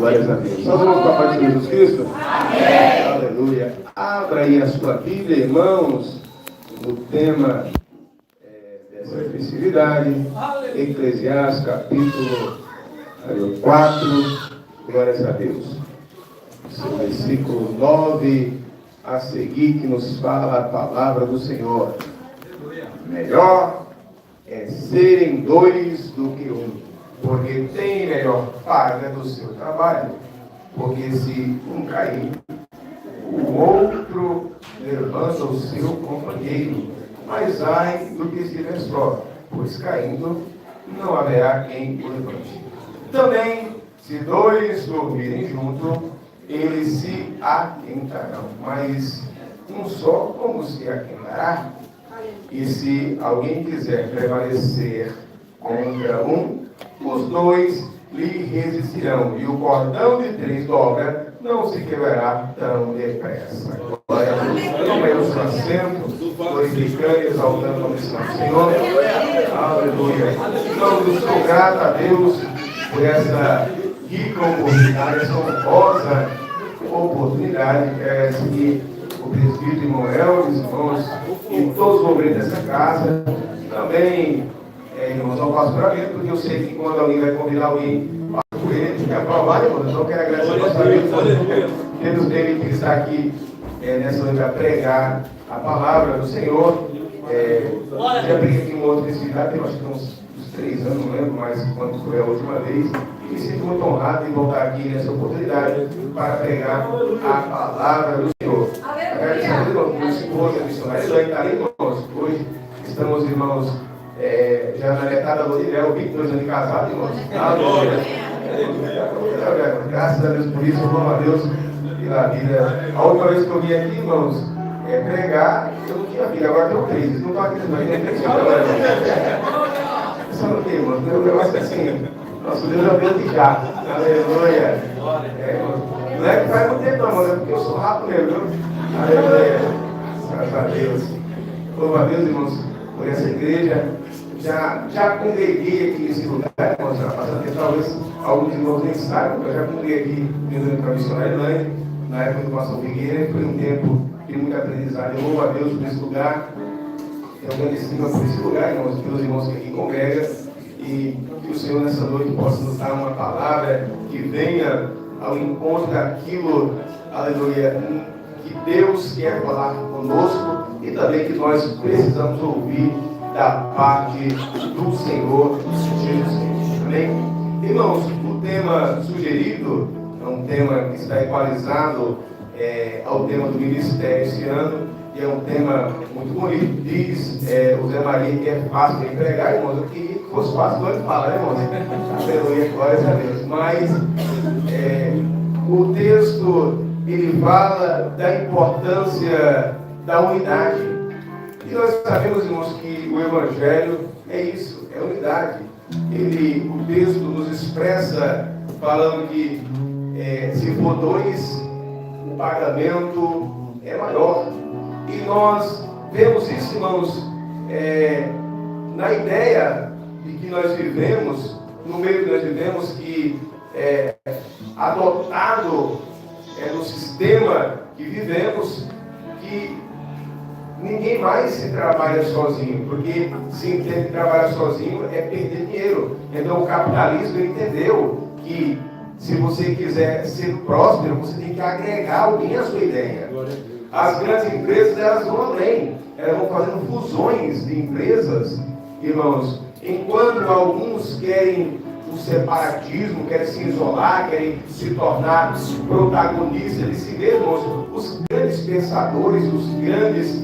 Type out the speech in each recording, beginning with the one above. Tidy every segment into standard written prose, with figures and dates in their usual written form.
Glórias a Deus. Nós vamos para a paz de Jesus Cristo? Amém. Aleluia. Abra aí a sua Bíblia, irmãos, no tema dessa festividade. Eclesiastes, capítulo 4. Glórias a Deus. O versículo 9 a seguir, que nos fala a palavra do Senhor. Melhor é serem dois do que um, porque tem melhor paga do seu trabalho. Porque se um cair, o outro levanta o seu companheiro. Mas ai do que estiver só, pois caindo não haverá quem o levante. Também, se dois dormirem junto, eles se aquentarão. Mas um só, como se aquentará? E se alguém quiser prevalecer contra um, os dois lhe resistirão. E o cordão de 3 dobras não se quebrará tão depressa. Glória a Deus. Tomemos o assento, glorificando e exaltando a missão do Senhor. Aleluia. Então, sou grato a Deus por essa rica oportunidade, essa honrosa oportunidade que o presbítero Imoel, os irmãos e todos os obreiros dessa casa, também, irmãos, ao pastoramento, porque eu sei que quando alguém vai convidar alguém para o ele, tem que aprovar, irmãos. Então, eu quero agradecer a nossa vida, que nos permitir estar aqui nessa noite a pregar a palavra do Senhor. Já preguei aqui uma outra festividade, tem acho que uns 3 anos, não lembro mais quando foi a última vez, e me sinto muito honrado em voltar aqui nessa oportunidade para pregar a palavra do Senhor. Agradecer a Deus, meu esposo, a missionária, ele está ali conosco. Hoje estamos, irmãos, já na metade da lua de mel, 22 anos de casado, irmãos. Graças a Deus por isso, louvo a Deus pela vida. A última vez que eu vim aqui, irmãos, pregar, eu não tinha vida, agora tenho 3. Não estou aqui também, nem 3 só não tem, irmãos. Meu negócio é assim, nosso Deus é Deus de já. Aleluia. Não é que faz muito tempo, não, é porque eu sou rápido mesmo, viu? Aleluia. Graças a Deus. Louvo a Deus, irmãos, por essa igreja. Já congreguei aqui nesse lugar, irmãos, já passando tempo, talvez alguns irmãos nem saibam, eu já congreguei aqui vindo para a missionária Elaine, na época do pastor Figueira. Foi um tempo de muito aprendizado. Eu louvo a Deus por esse lugar. Eu agradeci por esse lugar, irmãos, pelos irmãos que aqui congregam, e que o Senhor nessa noite possa nos dar uma palavra que venha ao encontro daquilo, aleluia, que Deus quer falar conosco e também que nós precisamos ouvir da parte do Senhor Jesus Cristo. Amém? Irmãos, o tema sugerido é um tema que está equalizado ao tema do ministério esse ano. E é um tema muito bonito. Diz o Zé Maria que é fácil de pregar, irmãos. Eu queria que fosse fácil, não é que fala, né, irmãos? Aleluia, glórias a Deus. Mas o texto, ele fala da importância da unidade. E nós sabemos, irmãos, que o Evangelho é isso, é unidade. O texto nos expressa falando que se for 2, o pagamento é maior. E nós vemos isso, irmãos, na ideia de que nós vivemos, no meio que nós vivemos, que adotado no sistema que vivemos, que ninguém mais se trabalha sozinho, porque se entende que trabalhar sozinho é perder dinheiro. Então o capitalismo entendeu que se você quiser ser próspero, você tem que agregar alguém à sua ideia. As grandes empresas, elas vão além. Elas vão fazendo fusões de empresas, irmãos. Enquanto alguns querem o separatismo, querem se isolar, querem se tornar protagonistas de si mesmos, os grandes pensadores, os grandes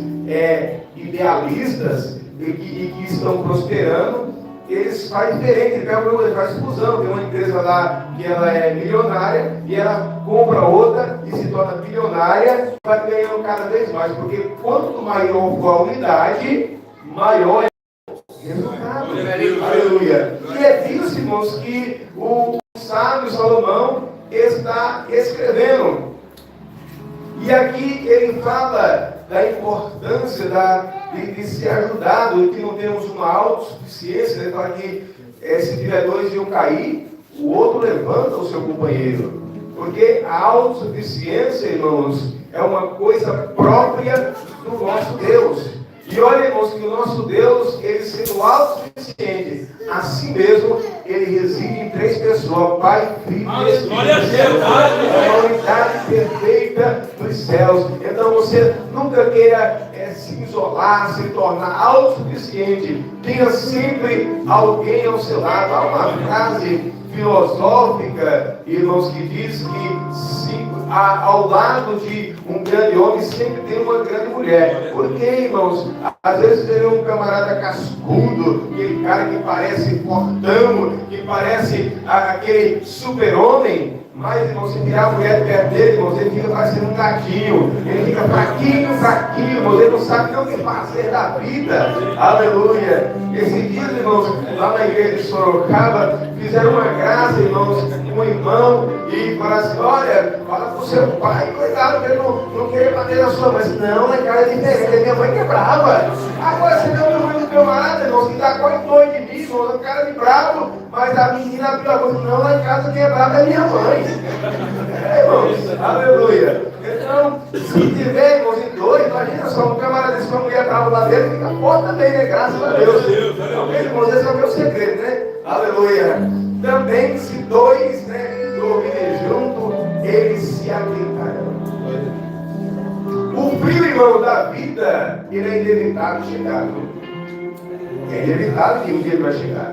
idealistas que estão prosperando, eles fazem diferente, ele faz fusão. Tem uma empresa lá que ela é milionária e ela compra outra e se torna bilionária, vai ganhando cada vez mais, porque quanto maior for a unidade, maior é o resultado. Aleluia. E é disso, irmãos, que o sábio Salomão está escrevendo. E aqui ele fala da importância de ser ajudado, que não temos uma autossuficiência. Ele fala que se tiver 2 e um cair, o outro levanta o seu companheiro. Porque a autossuficiência, irmãos, é uma coisa própria do nosso Deus. E olha, irmãos, que o nosso Deus, ele sendo autossuficiente, assim mesmo, ele reside em 3 pessoas: Pai, Filho e Espírito. É a unidade perfeita dos céus. Então você nunca queira se isolar, se tornar autossuficiente. Tenha sempre alguém ao seu lado. Há uma frase filosófica, irmãos, que diz que ao lado de um grande homem sempre tem uma grande mulher. Por quê, irmãos? Às vezes tem um camarada cascudo, aquele cara que parece fortão, que parece aquele super-homem. Mas, irmãos, se tirar a mulher perto dele, irmãos, ele fica parecendo um gatinho. Ele fica fraquinho, irmãos. Ele não sabe nem o que fazer da vida. Aleluia. Esses dias, irmãos, lá na igreja de Sorocaba, fizeram uma graça, irmãos, um irmão, e falaram assim: olha, fala pro seu pai, cuidado, que ele não queria bater na sua mãe. Não, na cara é diferente, minha mãe que é brava. Agora você deu o nome do camarada, irmãos, que tá quase doido de mim, irmãos, um cara de bravo, mas a menina abriu a boca: não, lá em casa quem é bravo é minha mãe. Irmãos, aleluia. Então, se tiver, irmãos, em 2, imagina só, um camarada desse, uma mulher brava lá dentro, fica forte também, né? Graças a Deus. Então, irmãos, esse é o meu segredo, né? Aleluia. Também, se 2, né, dormirem junto, eles se aguentarão. O frio, irmão, da vida, ele é inevitável chegar. É inevitável que um dia ele vai chegar.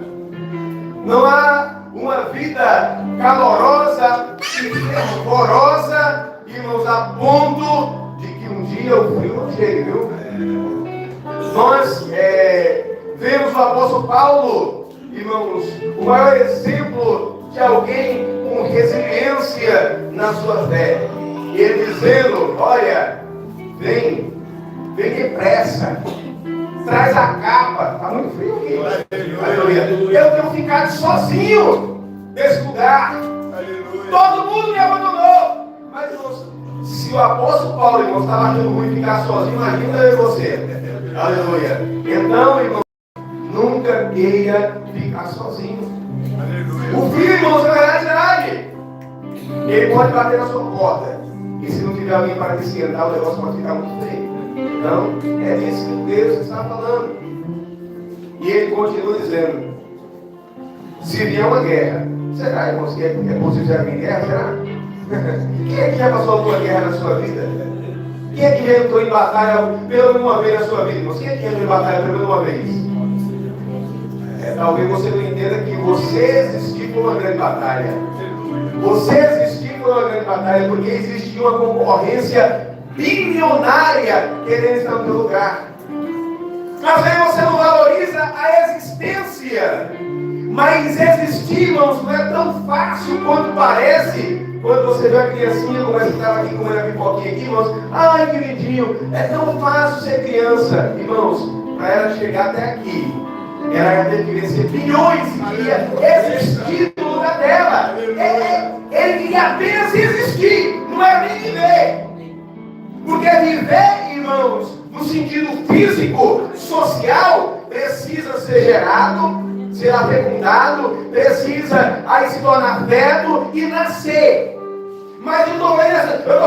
Não há uma vida calorosa e fervorosa, irmãos, a ponto de que um dia o frio não chegue, viu? Nós vemos o apóstolo Paulo, irmãos, o maior exemplo de alguém com resiliência na sua fé. Ele dizendo: olha, vem depressa, traz a capa, está muito frio aqui. Aleluia. Eu tenho ficado sozinho nesse lugar. Aleluia. Todo mundo me abandonou. Mas, irmãos, se o apóstolo Paulo, irmãos, estava achando ruim ficar sozinho, imagina eu e você. Aleluia. Então, irmãos, nunca queira ficar sozinho. Aleluia. O filho, irmãos, é verdade. Ele pode bater na sua porta. E se não tiver alguém para te esquentar, o negócio pode ficar muito feio. Então, é isso que Deus está falando. E ele continua dizendo: se vier uma guerra, será, irmãos, que é possível já vir guerra? Será? Quem é que já passou alguma guerra na sua vida? Quem é que já entrou em batalha pelo menos uma vez na sua vida, irmãos? Quem é que entrou em batalha pelo menos uma vez? Talvez você não entenda que você existiu por uma grande batalha. Você existiu por uma grande batalha porque existia uma concorrência bilionária querendo estar no teu lugar. Mas aí você não valoriza a existência. Mas existir, irmãos, não é tão fácil quanto parece. Quando você vê a criancinha, como você estava aqui comendo a pipoquinha aqui, irmãos, ai que lindinho, é tão fácil ser criança. Irmãos, para ela chegar até aqui, ela ia ter que vencer bilhões e queria existir no lugar dela. Ele queria apenas existir, não é nem viver. Porque viver, irmãos, no sentido físico, social, precisa ser gerado, será fecundado, precisa aí se tornar feto e nascer. Mas eu estou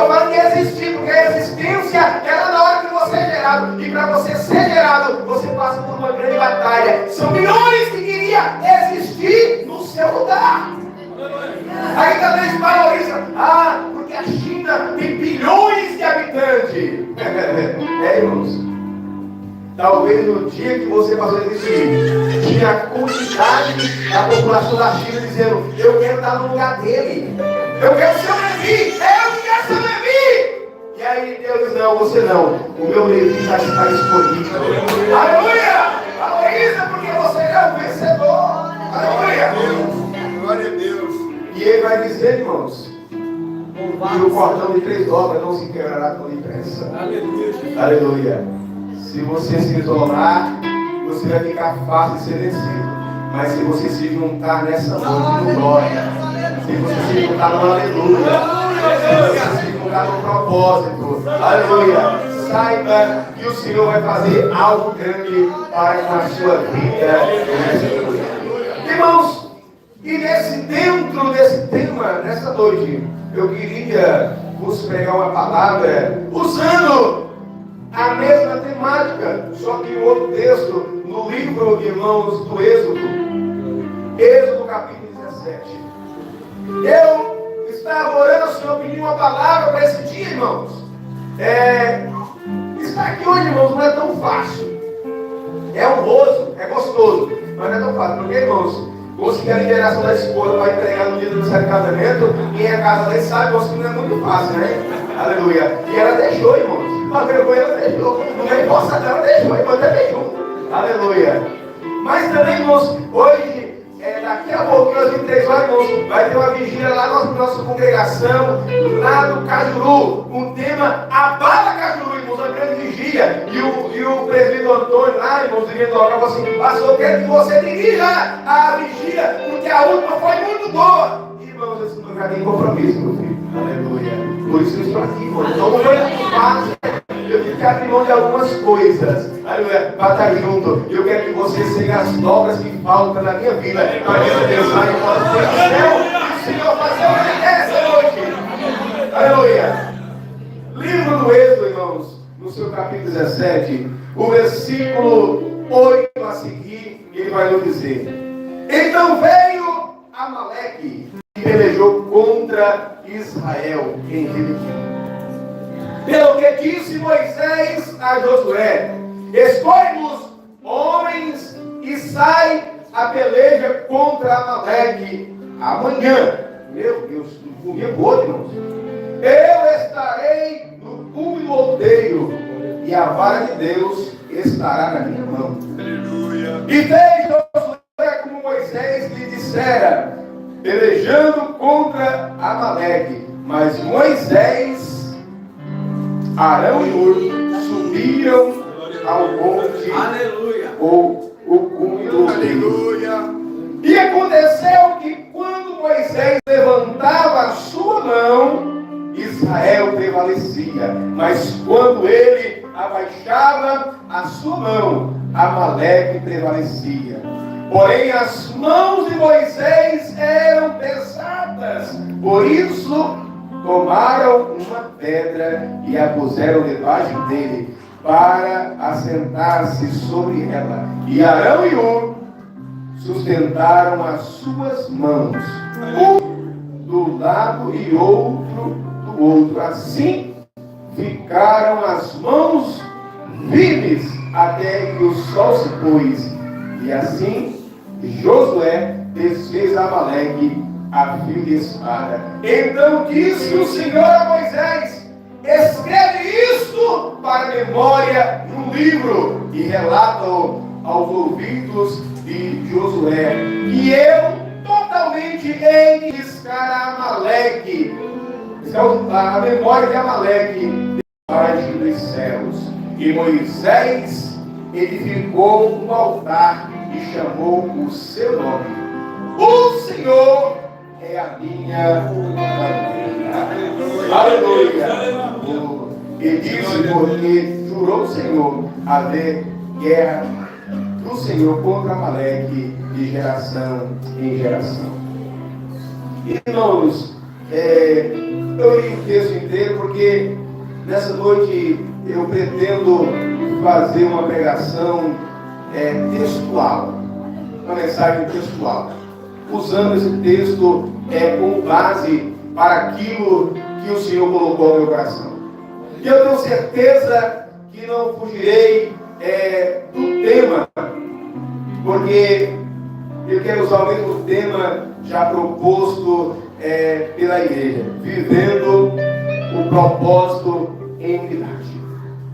falando de existir, porque a existência ela na hora que você é gerado. E para você ser gerado, você passa por uma grande batalha. São milhões que queriam existir no seu lugar. Aí talvez valoriza, porque a China tem bilhões de habitantes. Irmãos, talvez no dia que você passou a existir, tinha a quantidade da população da China dizendo: eu quero estar no lugar dele, eu quero ser o Levi, eu quero ser o Levi. E aí Deus diz: não, você não, o meu Levi está escolhido. Aleluia! Valoriza, porque você é o vencedor. Aleluia! Glória a Deus. E ele vai dizer, irmãos, que o cordão de 3 dobras não se quebrará tão depressa. Aleluia. Aleluia. Se você se isolar, você vai ficar fácil de ser vencido. Mas se você se juntar nessa noite no glória, se você se juntar no aleluia, se você se juntar no propósito, aleluia, saiba que o Senhor vai fazer algo grande para a sua vida. Irmãos, E dentro desse tema, nessa noite, eu queria vos pregar uma palavra usando a mesma temática, só que um outro texto no livro, irmãos, do Êxodo capítulo 17. Eu estava orando, o Senhor pediu uma palavra para esse dia, irmãos. Estar aqui hoje, irmãos, não é tão fácil. É honroso, é gostoso, mas não é tão fácil. Porque, irmãos, conseguir a liberação da esposa para entregar no dia do seu casamento, quem é casado sabe, irmãos, que não é muito fácil, né? Aleluia. E ela deixou, irmãos. Uma vergonha ela deixou. Não é força dela, ela deixou, irmãos, ela deixou. Aleluia. Mas também, irmãos, hoje, daqui a pouco, às 23 horas, irmãos, vai ter uma vigília lá na nossa congregação, lá no Cajuru. Um tema Abala Cajuru, irmãos, uma grande vigília. E o presbítero Antônio lá, irmãos, dirigindo logo, falou assim: pastor, eu quero que você dirija a vigília, porque a última foi muito boa. Irmãos, esse não tem compromisso, meu filho. Aleluia. Por isso eu estou aqui, irmãos. Então não foi muito fácil. Eu tive que abrir mão de algumas coisas, aleluia, para estar junto. Eu quero que você siga as dobras que faltam na minha vida, para que eu pensar e possa ter o céu e o Senhor fazer o que quer essa noite. Aleluia. Livro do Êxodo, irmãos, no seu capítulo 17, o versículo 8 a seguir, ele vai nos dizer: então veio Amaleque e pelejou contra Israel em Giliquim. Pelo que disse Moisés a Josué: escolhe-nos homens e sai a peleja contra Amaleque amanhã. Meu Deus, não comia boa, irmãos. Eu estarei no cume do outeiro e a vara de Deus estará na minha mão. Aleluia. E fez Josué como Moisés lhe dissera, pelejando contra Amaleque. Mas Moisés, Arão e Hur subiram ao monte, aleluia, ou o cume do outeiro. E aconteceu que quando Moisés levantava a sua mão, Israel prevalecia. Mas quando ele abaixava a sua mão, Amaleque prevalecia. Porém as mãos de Moisés eram pesadas, por isso tomaram uma pedra e a puseram debaixo dele, para assentar-se sobre ela. E Arão e Hur sustentaram as suas mãos, um do lado e outro do outro. Assim ficaram as mãos firmes até que o sol se pôs. E assim Josué desfez Amaleque a fio de espada. Então disse o Senhor a Moisés: escreve isto para memória no livro e relata-o aos ouvidos de Josué, que eu totalmente hei de riscar a Amaleque, a memória de Amaleque debaixo dos céus. E Moisés edificou um altar e chamou o seu nome: o Senhor é a minha bandeira. Aleluia. E disse, porque jurou o Senhor haver guerra do Senhor contra Amaleque de geração em geração. Irmãos, eu li o texto inteiro porque nessa noite eu pretendo fazer uma pregação textual, uma mensagem textual, usando esse texto como base para aquilo que o Senhor colocou no meu coração. E eu tenho certeza que não fugirei do tema, porque eu quero usar o mesmo tema já proposto pela igreja, vivendo o propósito em unidade.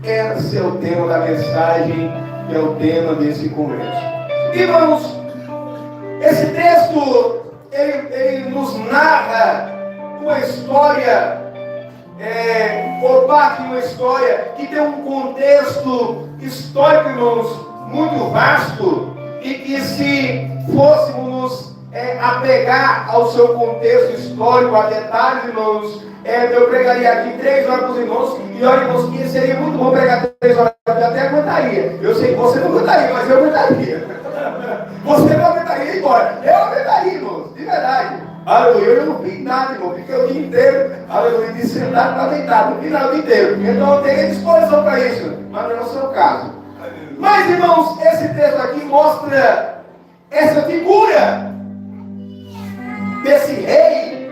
Esse é o tema da mensagem, que é o tema desse congresso. Irmãos, esse texto ele nos narra uma história, por parte de uma história que tem um contexto histórico, irmãos, muito vasto, e que se fôssemos nos apegar ao seu contexto histórico, a detalhes, irmãos, eu pregaria aqui 3 horas para os irmãos, e olha, irmãos, que seria muito bom pregar 3 horas, eu até aguentaria. Eu sei que você não aguentaria, mas eu aguentaria. Você não aguentaria. pegaria e ia embora. Eu pegaria, irmãos, de verdade. Aleluia, eu não vi nada, irmão. Fiquei o dia inteiro, aleluia, de sentado para deitado, não vi nada o dia inteiro. Então eu teria disposição para isso, mas não é o seu caso. Mas, irmãos, esse texto aqui mostra essa figura desse rei,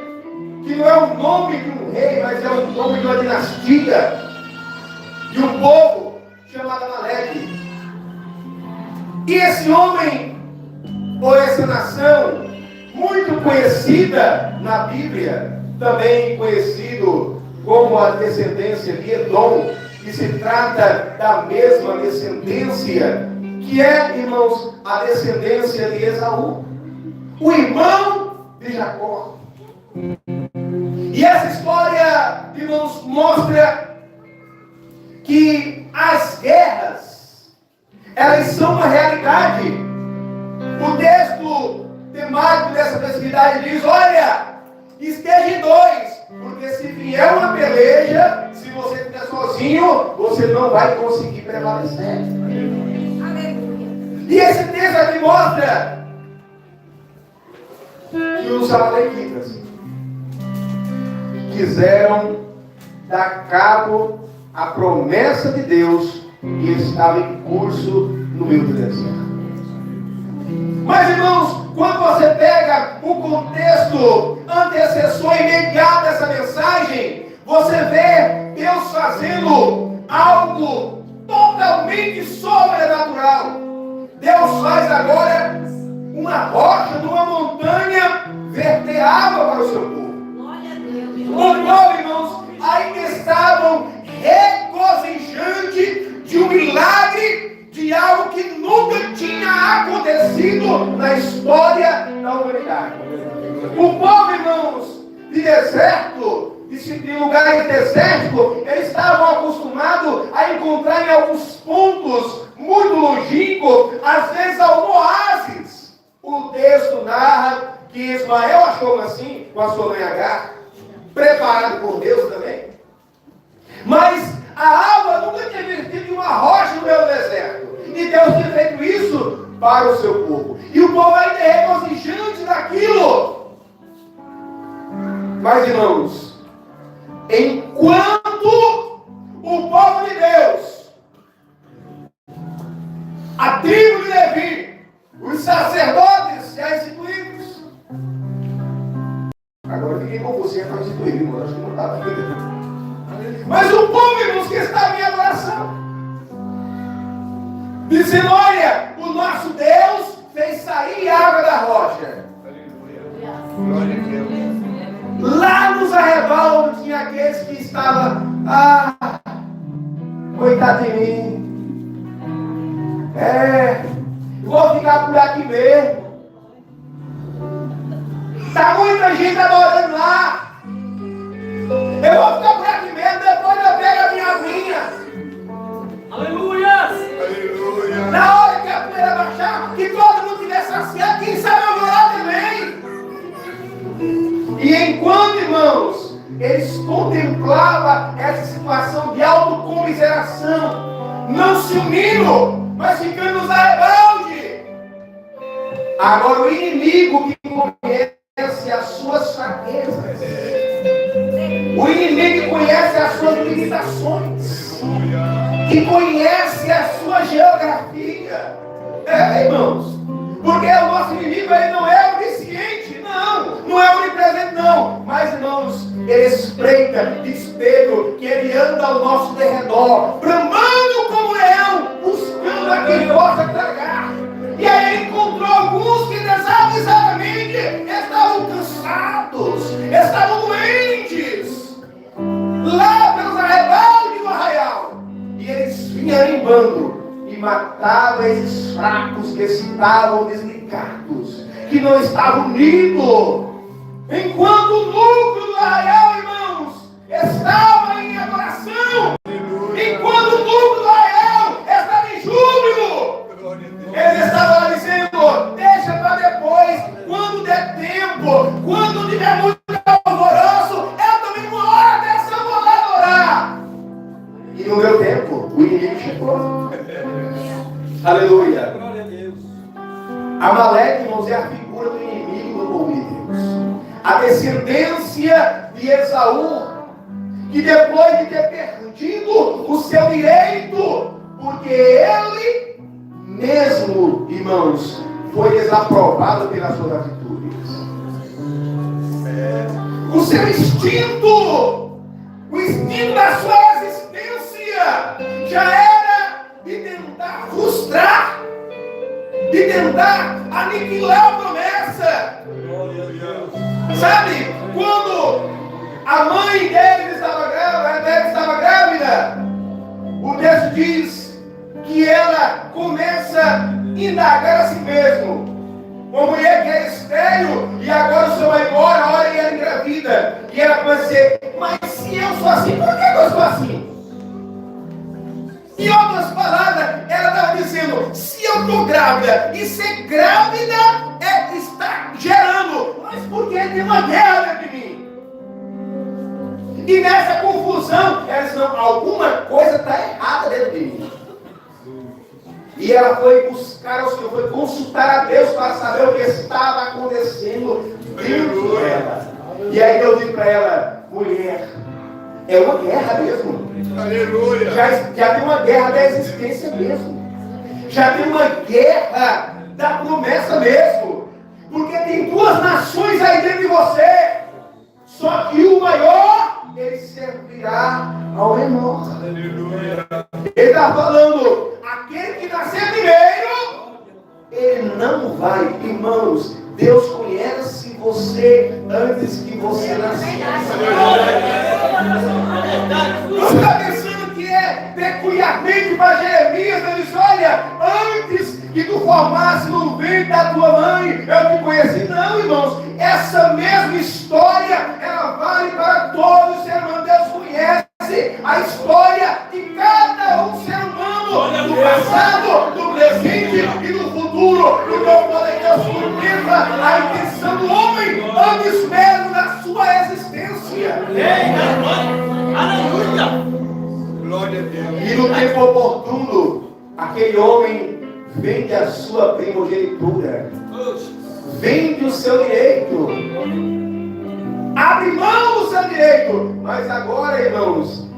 que não é o nome de um rei, mas é o nome de uma dinastia, de um povo chamado Amaleque. E esse homem, ou essa nação, muito conhecida na Bíblia, também conhecido como a descendência de Edom, que se trata da mesma descendência, que é, irmãos, a descendência de Esaú, o irmão de Jacó. E essa história, irmãos, mostra que as guerras, elas são uma realidade. O texto temático dessa festividade diz: olha, esteja em dois, porque se vier uma peleja, se você estiver sozinho, você não vai conseguir prevalecer. E esse texto aqui mostra que os amalequitas quiseram dar cabo à promessa de Deus que estava em curso no meio do deserto. Mas, irmãos, quando você pega o contexto antecessor imediato dessa mensagem, você vê Deus fazendo algo totalmente sobrenatural. Deus faz agora uma rocha de uma montanha verter água para o seu povo. O povo, irmãos, ainda estavam regozijantes de um milagre, de algo que nunca tinha acontecido na história da humanidade. O povo, irmãos, de deserto, de lugares desérticos, eles estavam acostumados a encontrar em alguns pontos muito longínquos, às vezes algum oásis. O texto narra que Ismael achou assim, com a sua mãe Agar, preparado por Deus também. Mas a água nunca tinha vertido de uma rocha no meio do deserto. E Deus tinha feito isso para o seu povo. E o povo ainda é regozijante daquilo. Mas, irmãos, enquanto o povo de Deus, a tribo de Levi, os sacerdotes já instituídos. Agora eu fiquei confuso, para instituir, irmão. Acho que não estava entendendo. Mas o povo, irmãos, que estava em adoração, dizendo: olha, o nosso Deus fez sair água da rocha. Glória a Deus. Lá nos arrebaldos tinha aqueles que estavam: coitado de mim, vou ficar por aqui mesmo. Está muita gente adorando lá. Eu vou ficar por aqui mesmo, depois eu pego a minha vinha. Aleluia! Aleluia! Na hora que a poeira baixar, que todo mundo tivesse saciado, quem sabe eu vou lá também. E enquanto, irmãos, eles contemplavam essa situação de autocomiseração, não se unindo, mas ficando nos arrebaldes. Agora o inimigo que conhece as suas fraquezas, o inimigo que conhece as suas limitações, que conhece a sua geografia, irmãos, porque o nosso inimigo, ele não é onisciente, não é onipresente, não, mas, irmãos, ele espreita de espelho, que ele anda ao nosso derredor, bramando como leão, buscando a quem possa tragar. E aí ele encontrou alguns que desavisadamente estavam cansados, estavam doentes, lá pelos arrebaldes do arraial. E eles vinham em bando e matavam esses fracos que estavam desligados, que não estavam unidos. Enquanto o núcleo do arraial, irmãos, estava em adoração, enquanto o núcleo do arraial estava em júbilo, eles estavam lá dizendo: deixa para depois, quando der tempo, quando tiver muito alvoroço, eu também uma hora dessa eu vou lá adorar. E no meu tempo, o inimigo chegou. Aleluia. Amaleque, irmãos, é a Esaú, que depois de ter perdido o seu direito, porque ele mesmo, irmãos, foi desaprovado pelas suas atitudes. O seu instinto, o instinto da sua existência, já era de tentar frustrar, de tentar aniquilar a promessa. Sabe, quando a mãe dele estava grávida, o texto diz que ela começa a indagar a si mesmo. Uma mulher que era estéril e agora o Senhor vai embora, a hora que ela engravida. E ela começa a dizer, mas se eu sou assim, por que eu sou assim? Em outras palavras, ela estava dizendo, se eu estou grávida, e ser grávida está gerando, mas por que tem uma guerra dentro de mim? E nessa confusão, ela disse, não, alguma coisa está errada dentro de mim. E ela foi buscar o Senhor, foi consultar a Deus para saber o que estava acontecendo dentro dela. E aí Deus disse para ela, mulher, é uma guerra mesmo. Aleluia. Já tem uma guerra da existência mesmo. Já tem uma guerra da promessa mesmo. Porque tem duas nações aí dentro de você. Só que o maior, ele servirá ao menor. Aleluia. Ele está falando, aquele que nascer primeiro, ele não vai, irmãos. Deus conhece você antes que você nascer. Não está pensando que é peculiarmente para Jeremias. Ele diz, olha, antes que tu formasse no ventre da tua mãe, eu te conheci. Não, irmãos, essa mesma história, ela vale para todos os seres humanos. Deus conhece a história de cada ser humano, do passado, do presente e do futuro. Então, quando Deus contempla a intenção do homem antes mesmo da sua existência. Aleluia! Glória a Deus. E no tempo oportuno, aquele homem vende a sua primogenitura, vende o seu direito, abre mão do seu direito. Mas agora, irmãos,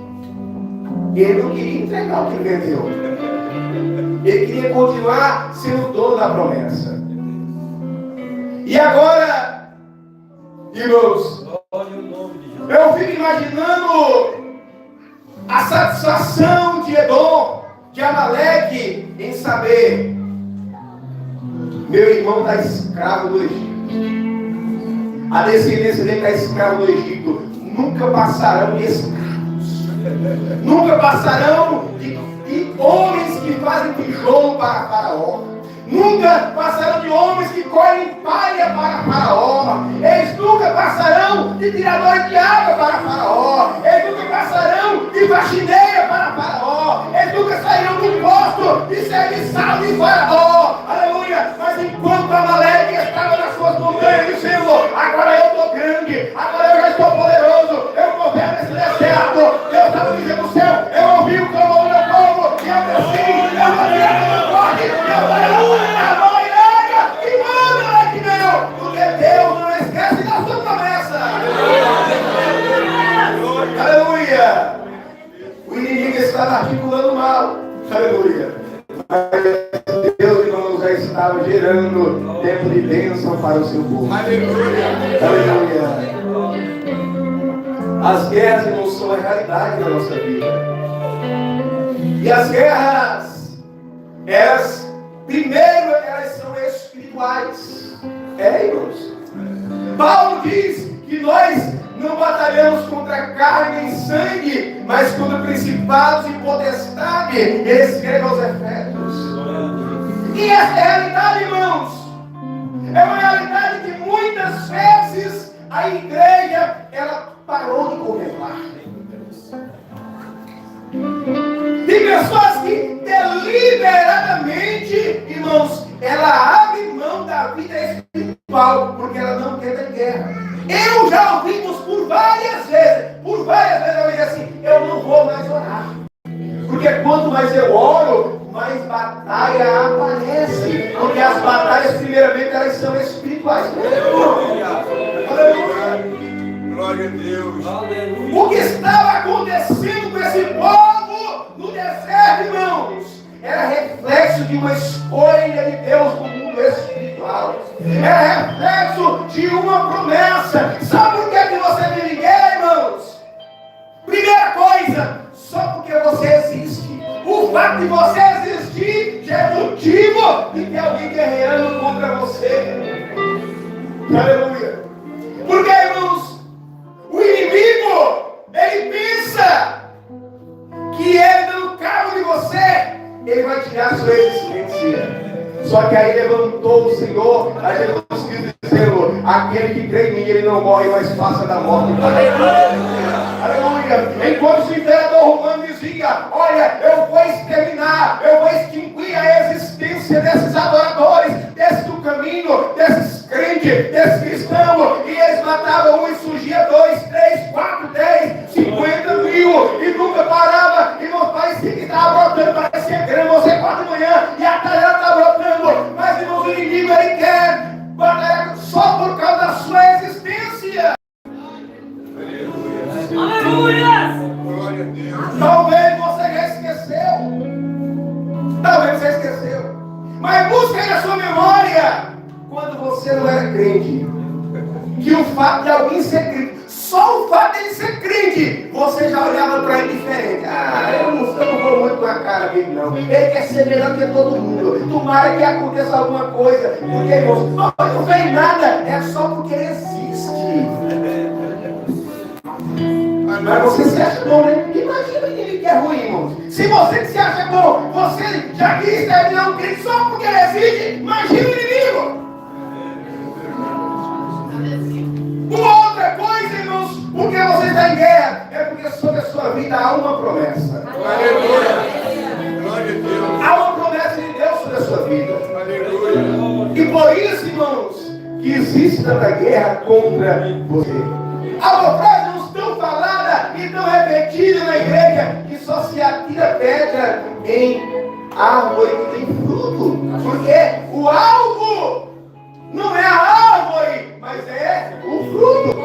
ele não queria entregar o que vendeu. Ele queria continuar sendo dono da promessa. E agora, irmãos, eu fico imaginando a satisfação de Edom, de Amaleque, em saber, meu irmão está escravo do Egito. A descendência dele está escravo do Egito. Nunca passarão de escravos. Nunca passarão de homens que fazem tijolo para Faraó. Nunca passarão de homens que colhem palha para Faraó. Eles nunca passarão de tiradores de água para Faraó. Eles nunca passarão de faxineira para Faraó. Eles nunca sairão do posto de serviçal de Faraó. Aleluia! Mas enquanto Amaleque estava nas suas montanhas dizendo, agora eu estou grande, agora eu já estou poderoso, eu governo esse deserto. Deus estava dizendo no céu, eu ouvi o clamor do meu povo, e eu desci, eu vou tirar do meu corte, eu aleluia! Porque Deus não esquece da sua promessa. Aleluia. O inimigo está articulando mal. Aleluia. Mas Deus, irmãos, já estava gerando tempo de bênção para o seu povo. Aleluia. Aleluia. As guerras, irmãos, são a realidade da nossa vida. E as guerras, primeiro, elas são espirituais. Irmãos. Paulo diz que nós não batalhamos contra carne nem sangue, mas contra principados e potestades. Ele escreve aos Efésios. E essa realidade, irmãos, é uma realidade que muitas vezes a igreja, ela parou de contemplar. Tem pessoas que deliberadamente, irmãos, ela abre mão da vida espiritual, porque ela não quer ter guerra. Eu já ouvimos por várias vezes eu disse assim, eu não vou mais orar. Porque quanto mais eu oro, mais batalha aparece. Porque as batalhas, primeiramente, elas são espirituais. Aleluia. Glória a Deus. O que estava acontecendo com esse povo no deserto, irmãos, era reflexo de uma escolha de Deus no mundo espiritual. Era reflexo de uma promessa. Sabe por que você vive em guerra, irmãos? Primeira coisa, só porque você existe. O fato de você existir já é motivo de ter alguém guerreando contra você. Aleluia. Porque, irmãos, o inimigo, ele pensa que ele dando cabo de você, ele vai tirar a sua existência. Só que aí levantou o Senhor a Jesus Cristo dizendo: aquele que crê em mim, ele não morre, mas passa da morte. Aleluia. Enquanto o imperador romano dizia: olha, eu vou exterminar, eu vou extinguir a existência desses adoradores, desses do caminho, desses crentes, desses cristãos, e eles matavam um e surgia 2, 3, 4, 10, 50 mil, e nunca parava, e não faz que estava brotando, parecia grama, você 4 da manhã, e a talhada está brotando. Mas, irmãos, o inimigo, ele quer batalhar só por causa da sua existência. Aleluia! Talvez você já esqueceu. Talvez você esqueceu. Mas busca aí na sua memória quando você não era crente. Que o fato de alguém ser crente, só o fato de ele ser crente, você já olhava para ele diferente. Eu não vou muito com a cara dele, não. Ele quer ser melhor que todo mundo. Tomara que aconteça alguma coisa. Porque, irmãos, não vem nada. É só porque ele existe. Mas você se acha bom, né? Imagina o inimigo que é ruim, irmãos. Se você que se acha bom, você já quis terminar um crente só porque ele existe, imagina o inimigo. Uma outra coisa, irmãos, porque você está em guerra, é porque sobre a sua vida há uma promessa. Há uma promessa de Deus sobre a sua vida. E por isso, irmãos, que existe tanta guerra contra você. Há uma frase tão falada e tão repetida na igreja que só se atira pedra em árvore que tem fruto. Porque o alvo não é a árvore, mas é o fruto.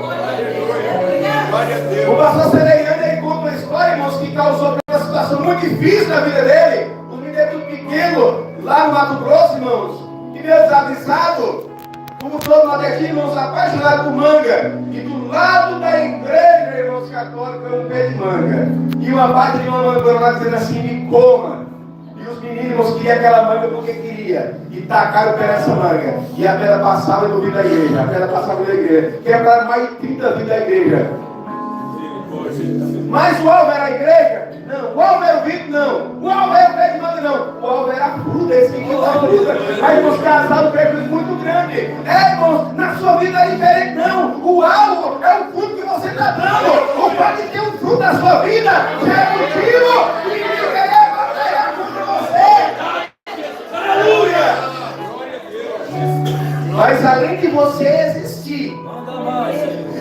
O pastor Celeiano, ele conta uma história, irmãos, que causou uma situação muito difícil na vida dele. Um menino tudo pequeno, lá no Mato Grosso, irmãos, que meio desavisado, como todo nordestino, irmãos, apaixonado por manga. E do lado da igreja, irmãos católicos, é um pé de manga. E uma parte de uma manga lá dizendo assim: me coma. E os meninos, irmãos, queriam aquela manga porque queria. E tacaram o pé nessa manga. E a pedra passava no vidro da igreja. A pedra passava no vidro da igreja. Quebraram mais de 30 vidros da igreja. Mas o alvo era a igreja? Não. O alvo era o vidro? Não. O alvo era o pé de manga? Não. O alvo era a fruta. Esse que quis a fruta. Aí, irmãos, casaram um prejuízo muito grande. Irmãos, na sua vida é diferente. Não. O alvo é o fruto que você está dando. O fato de ter um fruto na sua vida já é motivo de querer batalhar contra você. Aleluia! Mas além de você existir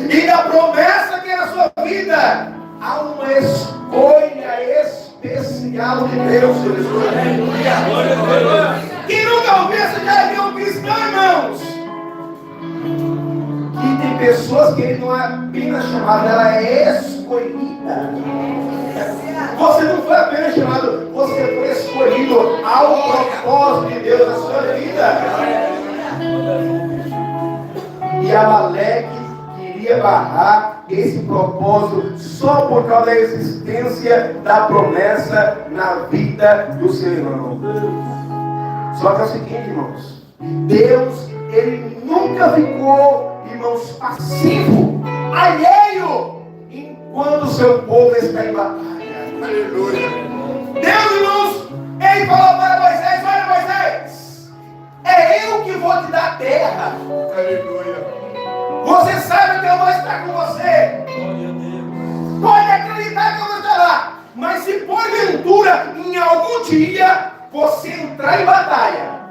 e da promessa que é na sua vida, há uma escolha especial de Deus sobre sua vida. Que nunca ouviu, você já viu um cristão, irmãos? Que tem pessoas que ele não é apenas chamado, ela é escolhida. Você não foi apenas chamado, você foi escolhido ao propósito de Deus na sua vida. E Amaleque queria barrar esse propósito só por causa da existência da promessa na vida do seu irmão. Só que é o seguinte, irmãos, Deus, ele nunca ficou, irmãos, passivo, alheio, enquanto o seu povo está em batalha. Aleluia. Deus, irmãos, ele falou para Moisés: olha, Moisés, é eu que vou te dar a terra. Aleluia. Você sabe que eu vou estar com você. Pode acreditar que eu vou estar lá. Mas se porventura, em algum dia, você entrar em batalha,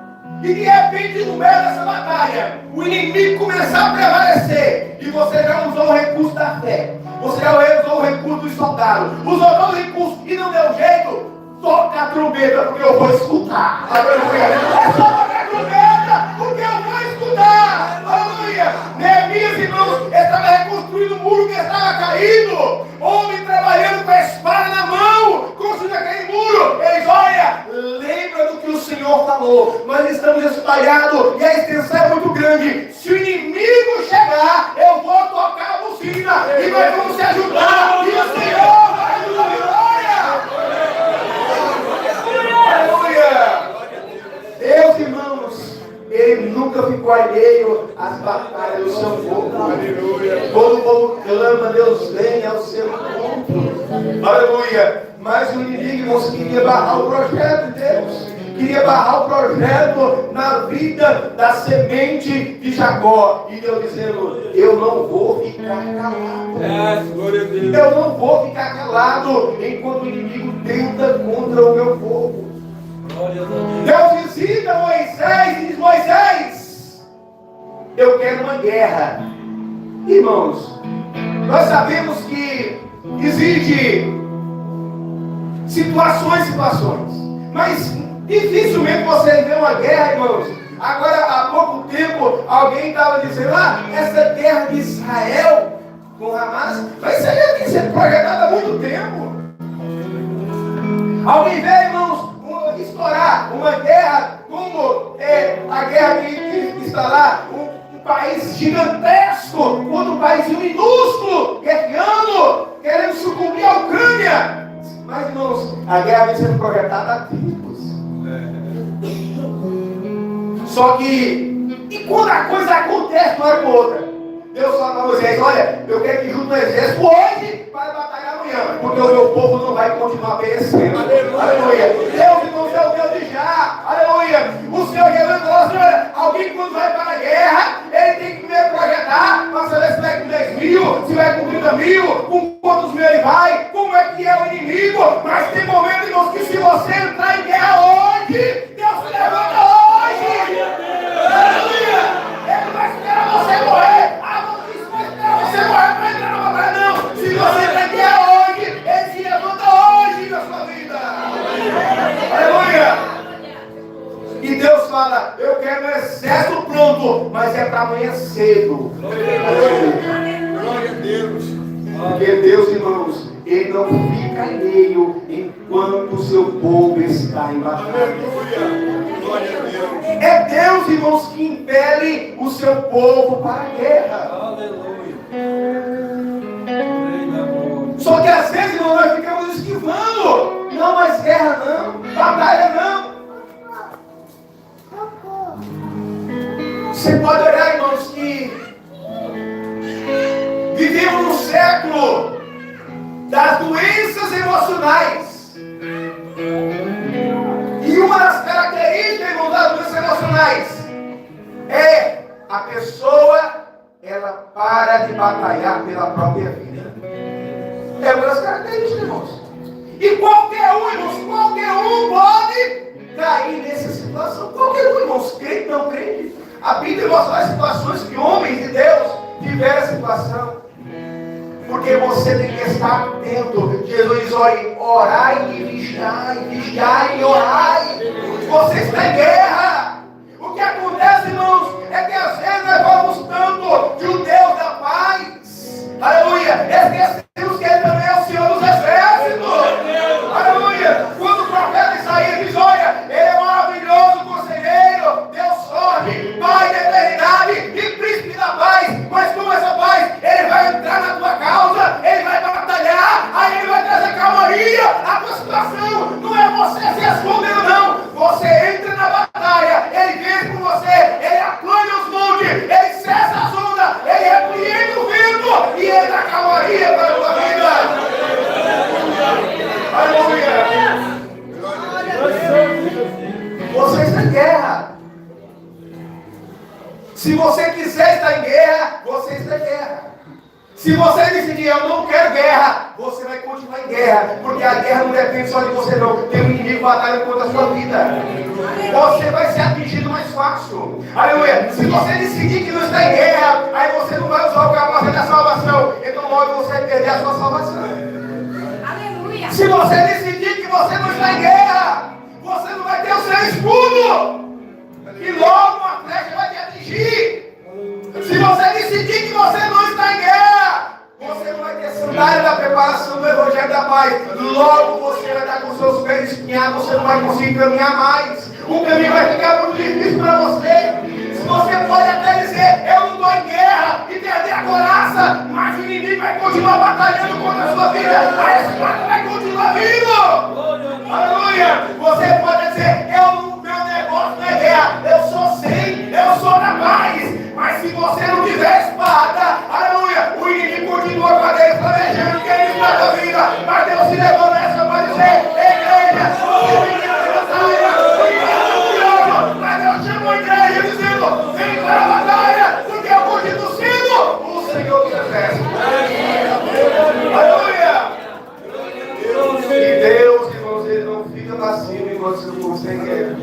e de repente, no meio dessa batalha, o inimigo começar a prevalecer, e você já usou o recurso da fé, você já usou o recurso dos soldados, usou todo o recurso e não deu jeito, toca a trombeta, porque eu vou escutar. Aleluia. É só tocar a trombeta, porque eu vou escutar. Aleluia. Neemias, irmãos, estava reconstruindo o muro que estava está caído, homem trabalhando com a espada na mão, construindo aquele muro. Eles, olha, lembra do que o Senhor falou, nós estamos espalhados e a extensão é muito grande. Se o inimigo chegar, eu vou tocar a buzina e nós vamos se ajudar, e o Senhor vai nos dar vitória. Aleluia! Deus, irmãos, Ele nunca ficou alheio às batalhas do seu povo. Aleluia! Quando o povo clama, Deus vem ao seu encontro. Aleluia! Mas o inimigo, irmãos, queria barrar o projeto de Deus. Queria barrar o projeto na vida da semente de Jacó. E Deus dizendo, eu não vou ficar calado. Eu não vou ficar calado enquanto o inimigo tenta contra o meu povo. Deus visita Moisés e diz, Moisés, eu quero uma guerra. Irmãos, nós sabemos que existe situações, mas dificilmente você vê uma guerra, irmãos. Agora, há pouco tempo, alguém estava dizendo, essa guerra de Israel com Hamas, mas isso já tem sido projetado há muito tempo. Alguém vê, irmãos, estourar uma guerra como a guerra que está lá, um país gigantesco contra um país minúsculo, guerreando, querendo sucumbir à Ucrânia. Mas, irmãos, a guerra vem sendo projetada há tempos. Só que, e quando a coisa acontece uma hora com outra, Deus fala para Moisés, olha, eu quero que junte um exército hoje para batalhar amanhã, porque o meu povo não vai continuar perecendo. Aleluia. Deus, irmão, é o Deus de já. Aleluia. O Senhor Jesus falou assim, olha, alguém quando vai para a guerra, ele tem que primeiro projetar, para saber se vai com 10 mil, se vai com 30 mil, com quantos mil ele vai, como é que é o inimigo. Mas tem momentos, irmãos, que se você entrar em guerra hoje, Deus se levanta hoje. Aleluia. Ele não vai esperar você morrer. Não vai esperar você morrer para entrar na batalha, não. Se você entrar em guerra hoje, ele se levanta hoje na sua vida. Aleluia. E Deus fala, eu quero um exército pronto, mas é para amanhã cedo. Glória a Deus. Porque Deus, irmãos, Ele não fica alheio enquanto o seu povo está em batalha. Glória a Deus. É Deus, irmãos, que impele o seu povo para a guerra. Aleluia. Só que às vezes, irmãos, nós ficamos esquivando. Não, mas guerra não, batalha não. Você pode olhar, irmãos, que vivemos no século das doenças emocionais. E uma das características, irmãos, das doenças emocionais é a pessoa, ela para de batalhar pela própria vida. É uma das características, irmãos. E qualquer um, irmãos, qualquer um pode cair nessa situação. Qualquer um, irmãos, crente, não crente. A Bíblia mostra as situações que homens de Deus tiveram a situação. Porque você tem que estar atento. Jesus diz, olha, orai e vigiai, vigiai e orai. Você está em guerra. O que acontece, irmãos, é que às vezes nós falamos tanto de um Deus da paz. Aleluia. Esquecemos que Ele também é o Senhor dos exércitos. Aleluia. Quando o profeta Isaías diz, olha, Ele é maravilhoso, conselheiro, Deus forte, Pai da eternidade e príncipe da paz. Mas com essa paz, Ele vai entrar na tua causa, Ele vai batalhar, aí Ele vai trazer calmaria. A tua situação não é você se escondendo, não. Você entra na batalha, Ele vem com você, Ele aplana os montes, Ele cessa as ondas, Ele repreende o vento e Ele dá calmaria para a tua vida. Aleluia. Você está em guerra. Se você quiser estar em guerra, você está em guerra. Se você decidir, eu não quero guerra, você vai continuar em guerra. Porque a guerra não depende só de você, não. Tem um inimigo batalhando contra a sua vida. Você vai ser atingido mais fácil. Aleluia. Se você decidir que não está em guerra, aí você não vai usar o capacete da salvação. Então logo você vai perder a sua salvação. Aleluia. Se você decidir que você não está em guerra, você não vai ter o seu escudo. E logo uma flecha vai te atingir. Se você decidir que você não está em guerra, você não vai ter batalha da preparação do Evangelho da Paz. Logo você vai estar com seus pés espinhados, você não vai conseguir caminhar mais. O caminho vai ficar muito difícil para você. Se você pode até dizer, eu não estou em guerra e perder a coraça, mas o inimigo vai continuar batalhando contra a sua vida. A espada vai continuar vindo. Aleluia. Você pode dizer, meu negócio não é guerra, eu sou sim, eu sou da paz. Mas se você não tiver espada, aleluia, o inimigo continua com a Deus planejando que ele está da vida. Mas Deus se levanta essa para dizer, igreja, você tem que batalha, mas Deus chamou a igreja dizendo, vem para a batalha, porque eu continuo sendo o Senhor dos Exércitos. Aleluia. E Deus, irmãos, ele não fica passivo enquanto seu povo sem guerra.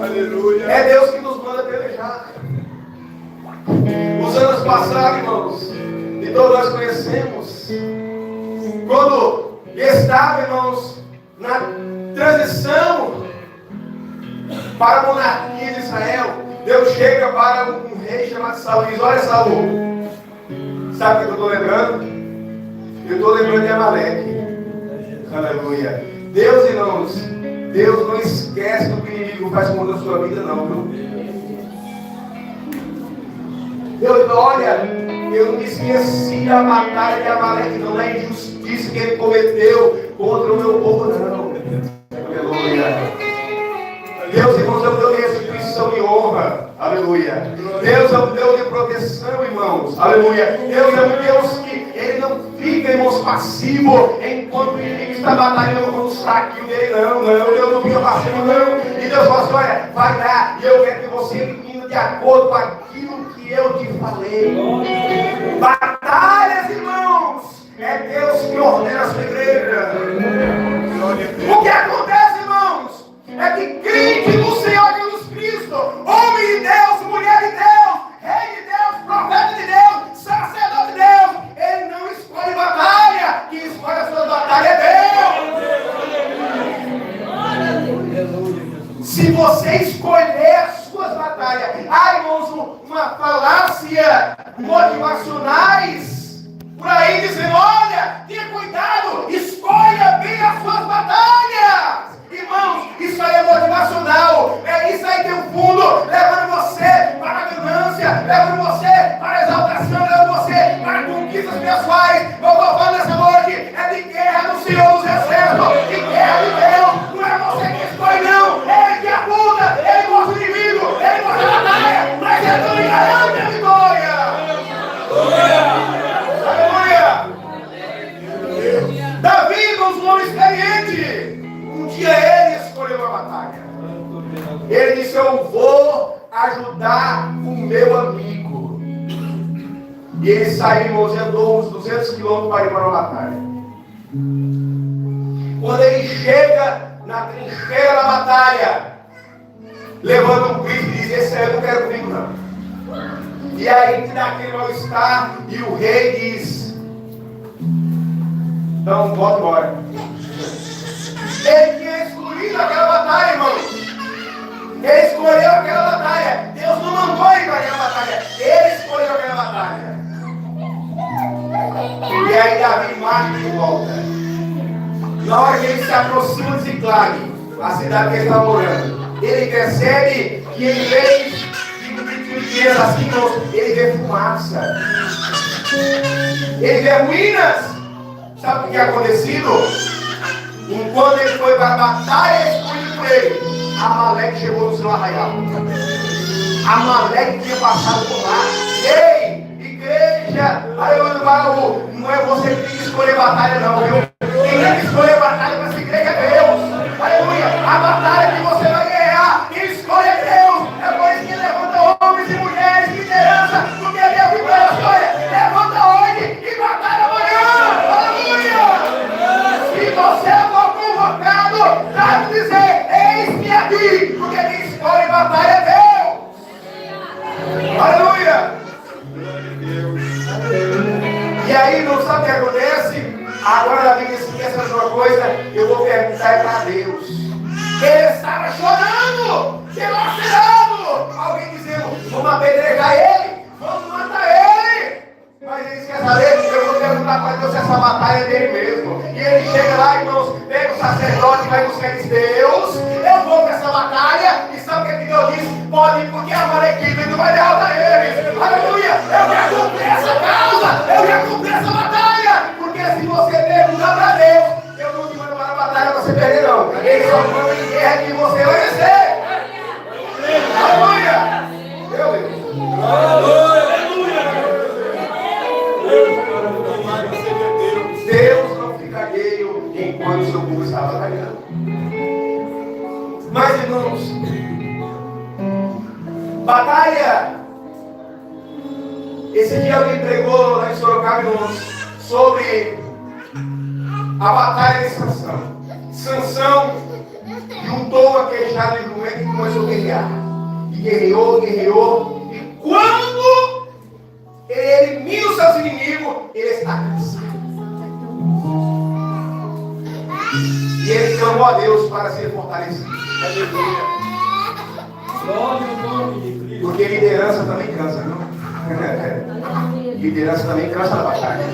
Aleluia. É Deus que nos manda pelejar. Os anos passados, irmãos, e todos nós conhecemos, quando estava, irmãos, na transição para a monarquia de Israel, Deus chega para um rei chamado Saul e diz, olha Saul, sabe o que eu estou lembrando? Eu estou lembrando de Amaleque. Aleluia. Deus, irmãos, Deus não esquece do que o inimigo faz contra a sua vida, não, viu? Deus, olha, eu não me esqueci da batalha de Amaleque, não é injustiça que ele cometeu contra o meu povo, não. Aleluia. Deus, irmãos, é um Deus de restituição e honra. Aleluia. Deus é um Deus de proteção, irmãos. Aleluia. Deus é um Deus que ele não fica, irmãos, passivo enquanto o inimigo está batalhando contra o saquinho dele, não. Deus não fica passivo, não. E Deus fala assim, olha, vai lá, e eu quero que você elimine de acordo com aquilo que eu te falei. Batalhas, irmãos, é Deus que ordena a sua igreja. O que acontece, irmãos, é que crente no Senhor Jesus Cristo, homem de Deus, mulher de Deus, rei de Deus, profeta de Deus, sacerdote de Deus, ele não escolhe batalha, quem escolhe a sua batalha é Deus. Se você escolher as suas batalhas, há, irmãos, uma falácia motivacionais por aí dizendo, olha, tenha cuidado, escolha bem as suas batalhas. Irmãos, isso aí é motivacional, isso aí tem um fundo, levando você para a ganância, levando você para a exaltação, levando você para conquistas pessoais. Eu estou falando nessa noite, é de guerra do Senhor dos Exércitos, de guerra de Deus, não é você que escolhe não, é Ele que aponta, Ele mostra o inimigo, Ele mostra a batalha, mas Ele também garante a vitória. Aleluia! Davi, irmãos, um homem experiente. Um dia ele escolheu a batalha. Ele disse, eu vou ajudar o meu amigo. E ele saiu, irmãos, e andou uns 200 quilômetros para ir para uma batalha. Quando ele chega na trincheira da batalha, levanta um grito e diz, esse aí eu não quero comigo não. E aí que dá aquele mal-estar e o rei diz, então bota embora. Ele tinha excluído aquela batalha, irmãos. Ele escolheu aquela batalha. Deus não mandou ele para aquela batalha. Ele escolheu aquela batalha. E aí Davi marcha de volta. Na hora que ele se aproxima de Ziclag, a cidade que ele estava morando, ele percebe que em vez de assim, ele vê fumaça. Ele vê ruínas. Sabe o que é acontecido? Enquanto ele foi para a batalha escolhida por ele, Amaleque chegou no seu arraial. Amaleque tinha passado por lá. Ei, igreja, aleluia, não é você que tem que escolher batalha não, viu? Quem tem que escolher batalha para essa igreja é Deus. Aleluia, a batalha que você vai ganhar, quem escolhe é Deus. É por isso que levanta homens e mulheres de liderança, porque Deus viu a história. Levanta hoje e batalha amanhã. Aleluia. Se você for convocado, para dizer, eis-me aqui, porque quem escolhe batalha é Deus. Aleluia. E aí, não sabe o que acontece? Agora a Bíblia diz, quer saber uma coisa? Eu vou perguntar para Deus. Ele estava chorando, dilacerado. Alguém dizendo, vamos apedrejar ele, vamos matar ele. Mas ele quer saber, eu vou perguntar perguntar para Deus se essa batalha é dele mesmo. E ele chega lá, irmãos, pega o sacerdote e vai buscar e diz: Deus, eu vou para essa batalha. E sabe o que Deus diz? Pode ir, porque a Amalequita não vai derrotar eles. Aleluia! Eu já cumpri essa causa, eu já cumpri essa batalha. Porque se você perguntar para Deus, eu não te mando para a batalha para você perder, não. Ele só manda em guerra que você vai vencer. Aleluia! Meu Deus. Deus não fica alheio enquanto o seu povo está batalhando. Mas, irmãos, batalha. Esse dia alguém pregou lá em Sorocaba, irmãos, sobre a batalha de Sansão. Sansão juntou a queixada de jumento e começou a guerrear. E guerreou. E quando ele elimina os seus inimigos, ele está cansado. E ele clamou a Deus para ser fortalecido. Porque liderança também cansa, não? Liderança também cansa da batalha.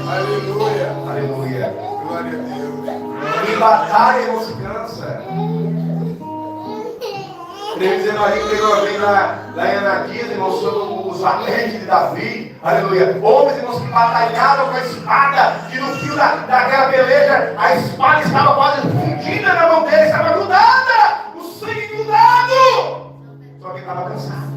Aleluia. Glória a Deus. E batalha não se cansa. Ele dizendo ali que teve uma vez lá em Anaquias, irmãos, sobre os valentes de Davi. Aleluia. Homens, irmãos, que batalharam com a espada, que no fio daquela peleja, a espada estava quase fundida na mão dele, estava grudada, o sangue grudado. Só que estava cansado.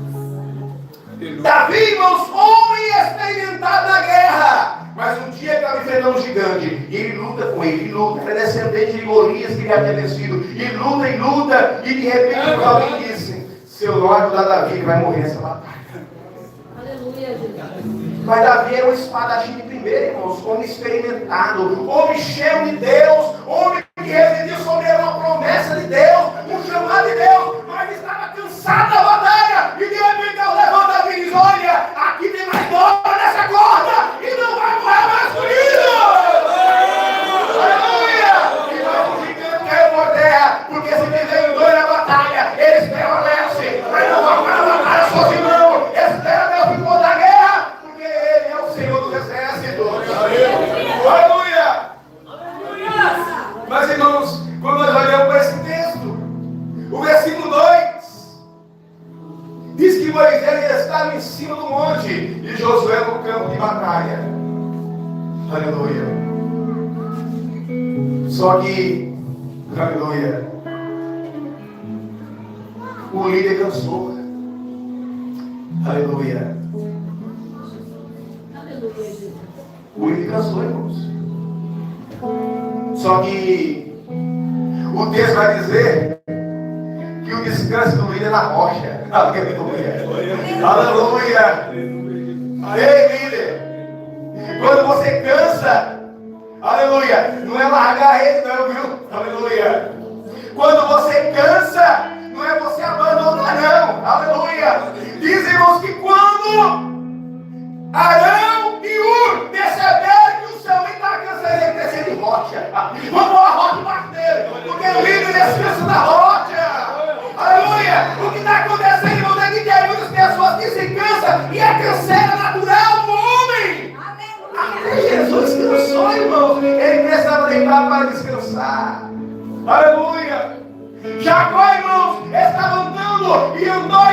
Davi, irmãos, homem experimentado na guerra. Mas um dia ele estava enfrentando um gigante. E ele luta com ele, ele luta. Ele é descendente de Golias que ele havia vencido. E luta. E de repente alguém disse: se eu não ajudar Davi, ele vai morrer nessa batalha. Aleluia, Jesus. Mas Davi era um espadachim de primeira, irmãos. Homem experimentado. Homem cheio de Deus. Homem que residiu sobre ele uma promessa de Deus. Um chamado de Deus. Mas ele estava cansado da batalha. E de repente Deus levanta Davi e diz: olha, aqui tem mais dobra nessa corda. E não vai morrer mais ferido. Aleluia! E vai um gigante caiu por terra. Porque se viver dois na batalha, eles prevalecem. Mas não vai para a batalha sozinho, não. Espera Deus ficou da guerra. Porque ele é o Senhor dos exércitos. Aleluia! Mas, irmãos, quando nós olhamos para esse texto, o versículo 2 diz que Moisés estava em cima do monte e Josué no campo de batalha. Aleluia. Só que, aleluia, o líder cansou. Aleluia. O líder cansou, irmãos. Só que o texto vai dizer que o descanso do líder é na rocha. Aleluia. Aleluia. Ei, líder. Quando você cansa, aleluia, não é largar a rede não, viu? Aleluia. Quando você cansa, não é você abandonar não. Aleluia. Diz, irmãos, que quando Arão e Ur perceberam que o seu líder estava cansado, ele desceu de rocha. Vamos a rocha embaixo dele, porque o líder descansa na rocha. Aleluia. O que está acontecendo, irmãos, é que tem muitas pessoas que se cansam e a canseira natural do homem. Até Jesus cansou, irmão. Ele precisava deitar para descansar. Aleluia. Jacó, irmãos, estava andando e andou,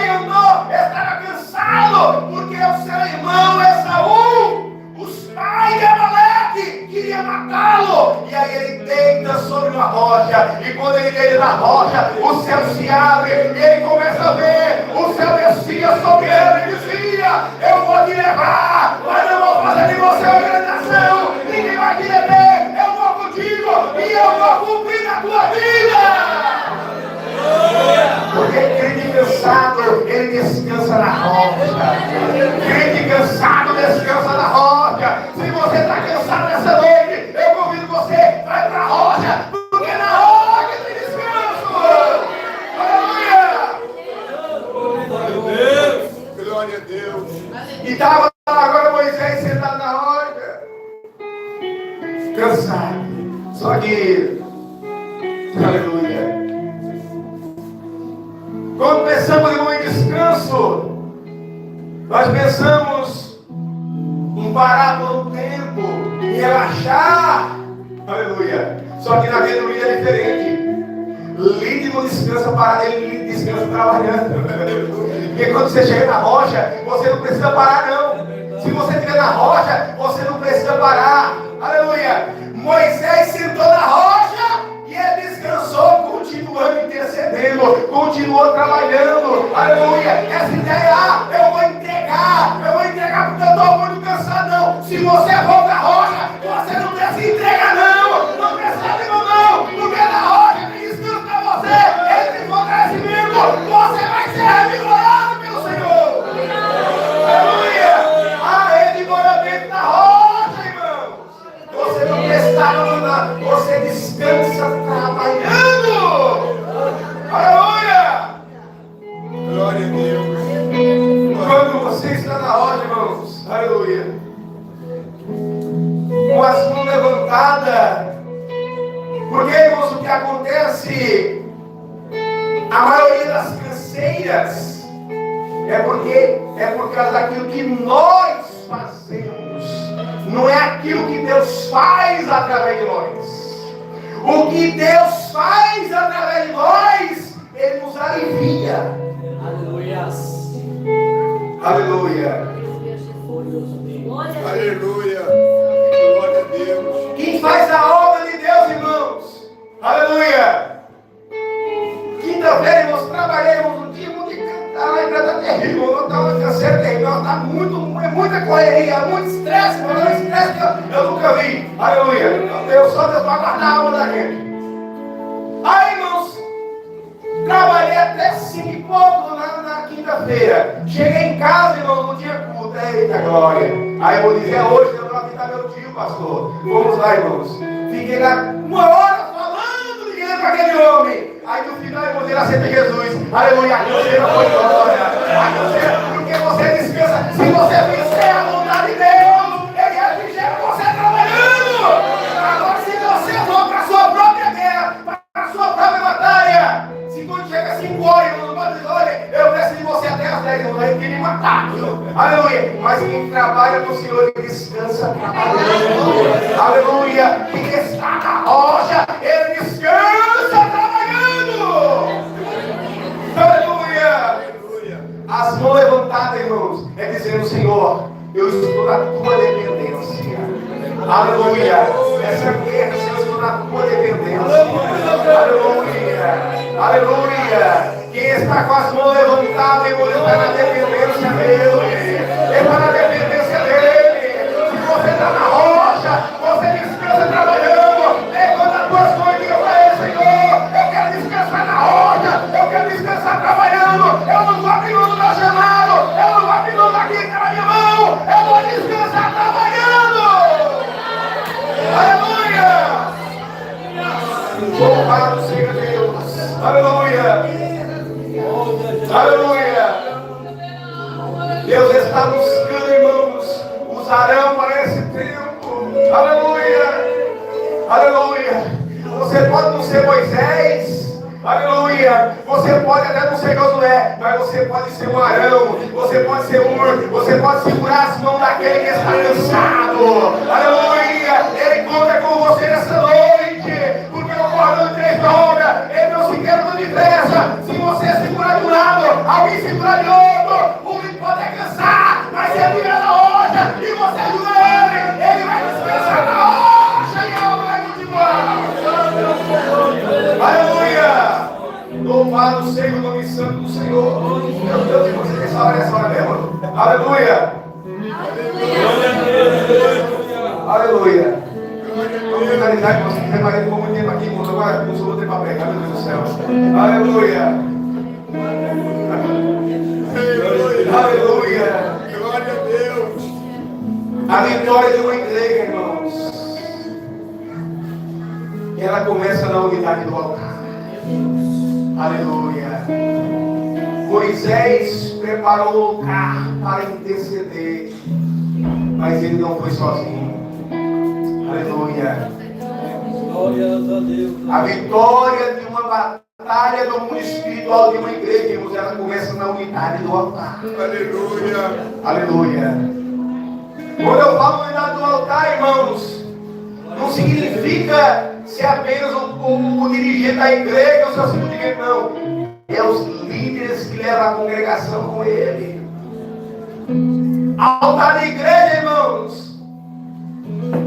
estava cansado, porque o seu irmão Esaú, os pais de Amaleque, queriam matá-lo. E aí ele deita sobre uma rocha, e quando ele deita na rocha, o céu se abre, e ele começa a ver o céu descia sobre ele e dizia: eu vou te levar, mas não vou fazer de você uma grande nação, ninguém vai te deter, eu vou contigo, e eu vou cumprir na tua vida. Porque crente cansado, ele descansa na rocha. Crente cansado descansa na rocha. Se você está cansado nessa noite, eu convido você, vai para a rocha, porque na rocha tem descanso. Aleluia. Glória a Deus. E estava agora Moisés sentado na rocha, cansado. Só que, aleluia, quando pensamos em descanso, nós pensamos em parar por um tempo. e relaxar. Aleluia. Só que na vida do líder é diferente. Líder não descansa parado, ele descansa trabalhando. Porque quando você chega na rocha, você não precisa parar, não. Se você estiver na rocha, você não precisa parar. Aleluia. Moisés sentou na rocha e ele descansou, continuando intercedendo, continuou trabalhando. Aleluia. Essa ideia, eu vou entregar porque eu estou muito cansado, não. Se você for para a rocha, você não precisa entregar, não. Não precisa, irmão, não. Porque na rocha tem descanso para você. Ele tem fortalecimento. Você vai ser revigorado pelo Senhor. Aleluia. A revigoramento da rocha, irmãos. Você não precisa abandonar. Você descansa trabalhando. Aleluia. Glória a Deus. Quando você está na rocha, irmãos, aleluia, com as mãos levantadas, porque, irmãos, o que acontece, a maioria das canseiras, é por causa daquilo que nós fazemos, não é aquilo que Deus faz através de nós. O que Deus faz através de nós, Ele nos alivia. Aleluia. Aleluia. Aleluia. Glória a Deus. Quem faz a obra de Deus, irmãos? Aleluia. Quinta-feira, irmãos, trabalhamos um dia muito está terrível, não está uma canseira terrível, está muita correria, muito estresse, mas é um estresse que eu nunca vi. Aleluia. Deus só Deus para guardar a alma da gente. Aí, irmãos, trabalhei até 5 e pouco na quinta-feira. Cheguei em casa, irmão, não tinha culto. Eita glória. Aí eu vou dizer, hoje eu vou apitar meu tio, pastor. Vamos lá, irmãos. Fiquei lá 1 hora falando, ligando para aquele homem. Aí no final eu vou dizer, aceita Jesus. Aleluia, a canseira foi embora. A canseira, porque você descansa. Se você vencer a vontade de Deus, Ele refrigera você trabalhando. Agora, se você for para a sua própria guerra, para a sua própria batalha, se quando chega 5 horas, irmão, não pode dizer, olha, eu preciso de você até as 10, irmão, ele quer me matar. Aleluia. Mas quem trabalha com o Senhor, ele descansa trabalhando. Aleluia. Quem está na rocha, ele descansa trabalhando. Aleluia. As mãos levantadas, irmãos, é dizendo, Senhor, eu estou na tua dependência. Aleluia. Essa guerra, Senhor, eu estou na tua dependência. Aleluia. Aleluia. Quem está com as mãos levantadas, irmão, ele está na dependência dele. Ele está na dependência dele. Se você está na rocha, você descansa trabalhando. Levanta as tuas mãos e diga para ele, Senhor, eu quero descansar na rocha, eu quero descansar trabalhando. Eu não vou abrir mão do meu chamado, eu não vou abrir mão daquilo que está na minha mão. Eu vou descansar trabalhando. Aleluia. Louvado seja Deus. Aleluia. Aleluia. Deus está buscando, irmãos, os Arão para esse tempo. Aleluia. Aleluia. Você pode não ser Moisés. Aleluia. Você pode até não ser Josué, mas você pode ser um Arão. Você pode ser você pode segurar as mãos daquele que está cansado. Aleluia. Ele conta com você nessa noite. Porque o cordão de 3 dobras, ele não se quebra depressa. Se você segurar de um lado, alguém segurar de outro, o que pode é cansar, mas se ele virar na rocha e você ajuda ele vai descansar na rocha e a obra vai continuar. Aleluia! Louvado seja o nome santo do Senhor. Meu Deus, você nessa hora mesmo. Aleluia! Aleluia! Vamos finalizar, que você preparei por muito tempo aqui, irmãos. Agora não sou outro para pregar, meu Deus do céu. Aleluia! Aleluia! Glória a Deus. A vitória de uma igreja, irmãos, ela começa na unidade do altar. Aleluia! Moisés preparou o lugar para interceder, mas ele não foi sozinho. Aleluia! Glória a Deus. A vitória de uma batalha do mundo espiritual de uma igreja, irmãos, ela começa na unidade do altar. Aleluia. Aleluia! Quando eu falo unidade do altar, irmãos, não significa ser apenas o dirigente da igreja, o seu segundo dirigente, não. É os líderes que levam a congregação com ele. Altar da igreja, irmãos,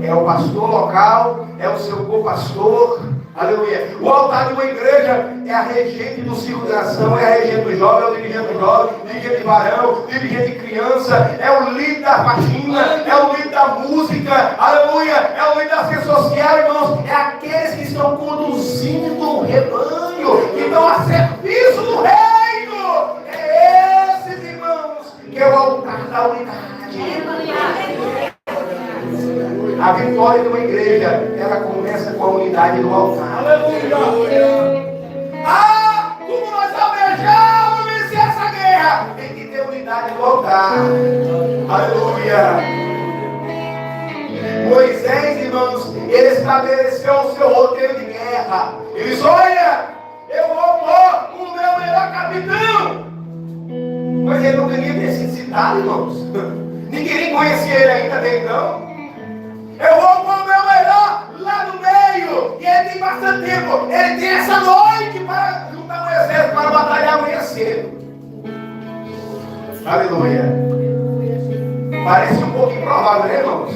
é o pastor local, é o seu co-pastor, aleluia. O altar de uma igreja é a regente do ciclo de ação, é a regente do jovem, é o dirigente do jovem, dirigente de varão, dirigente de criança, é o líder da faxina, é o líder da música, aleluia, é o líder da assistência social, irmãos, é aqueles que estão conduzindo o rebanho, que estão a serviço do reino. É esses, irmãos, que é o altar da unidade. A vitória de uma igreja, ela começa com a unidade do altar. Aleluia! Ah, como nós almejamos vencer essa guerra, tem que ter unidade do altar. Aleluia! Moisés, irmãos, ele estabeleceu o seu roteiro de guerra. Ele disse: olha, eu vou pôr o meu melhor capitão. Mas ele não queria ter sido citado, irmãos. Ninguém nem conhecia ele ainda até então. Eu vou pôr o meu melhor lá no meio. E ele tem bastante tempo. Ele tem essa noite para juntar um exército para batalhar amanhã cedo. Aleluia. Parece um pouco improvável, né, irmãos?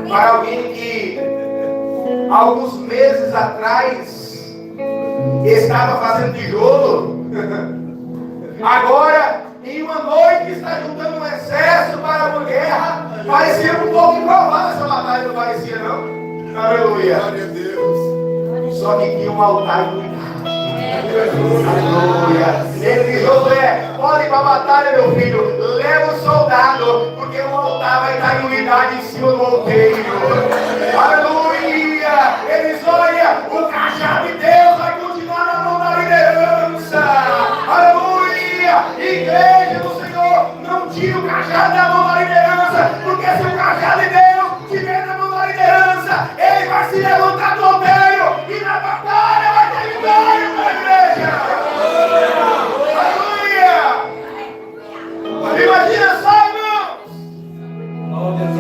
Para alguém que alguns meses atrás estava fazendo tijolo, agora em uma noite está juntando um exército para uma guerra. Parecia um pouco improvável essa batalha, não parecia, não? Aleluia. Glória a Deus. Só que tinha um altar de unidade. Aleluia. Ele disse: Josué, pode ir para a batalha, meu filho. Leva o soldado, porque o altar vai estar em unidade em cima do outeiro. Aleluia. Ele diz: olha, o cajado de Deus vai continuar na mão da liderança. Aleluia. Igreja do Senhor, não tire o cajado da mão da liderança, porque se o cajado de Deus estiver na mão da liderança, ele vai se levantar do outeiro e na batalha vai ter vitória para a igreja. Aleluia! Imagina só, irmãos!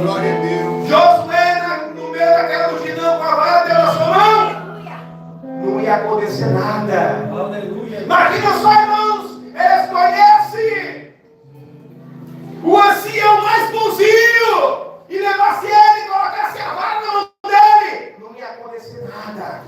Glória a Deus. Josué no meio daquela multidão com a vara dela na sua mão, não ia acontecer nada. Aleluia. Imagina só, irmãos, eles conhecem o ancião mais bonzinho e levasse ele e colocasse a vara na mão dele, não ia acontecer nada.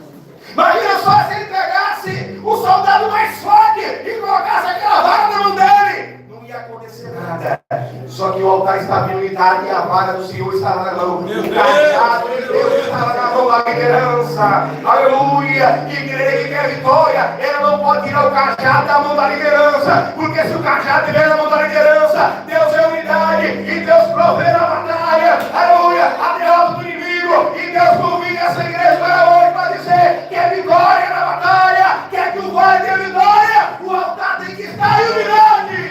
Imagina só se ele pegasse o soldado mais forte e colocasse aquela vara na mão dele, não ia acontecer nada. Só que o altar estava em unidade e a vara do Senhor estava na mão. O cajado de Deus estava na mão da liderança. Aleluia! Igreja que quer vitória, ela não pode tirar o cajado da mão da liderança, porque se o cajado estiver na mão da liderança, Deus é unidade e Deus provê na batalha. Aleluia! A derrota do inimigo. E Deus convida essa igreja para hoje para dizer que é vitória na batalha, quer que o vale tenha vitória, o altar tem que estar em unidade.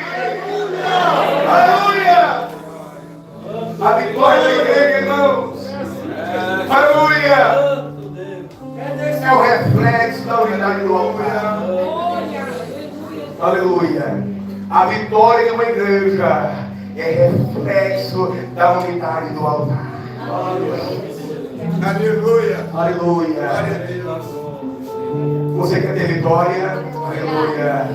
Aleluia! A vitória da igreja, irmãos. Aleluia! É o reflexo da unidade do altar. Aleluia! A vitória de uma igreja é reflexo da unidade do altar. Aleluia. Aleluia! Glória a Deus. Você quer ter vitória? Aleluia!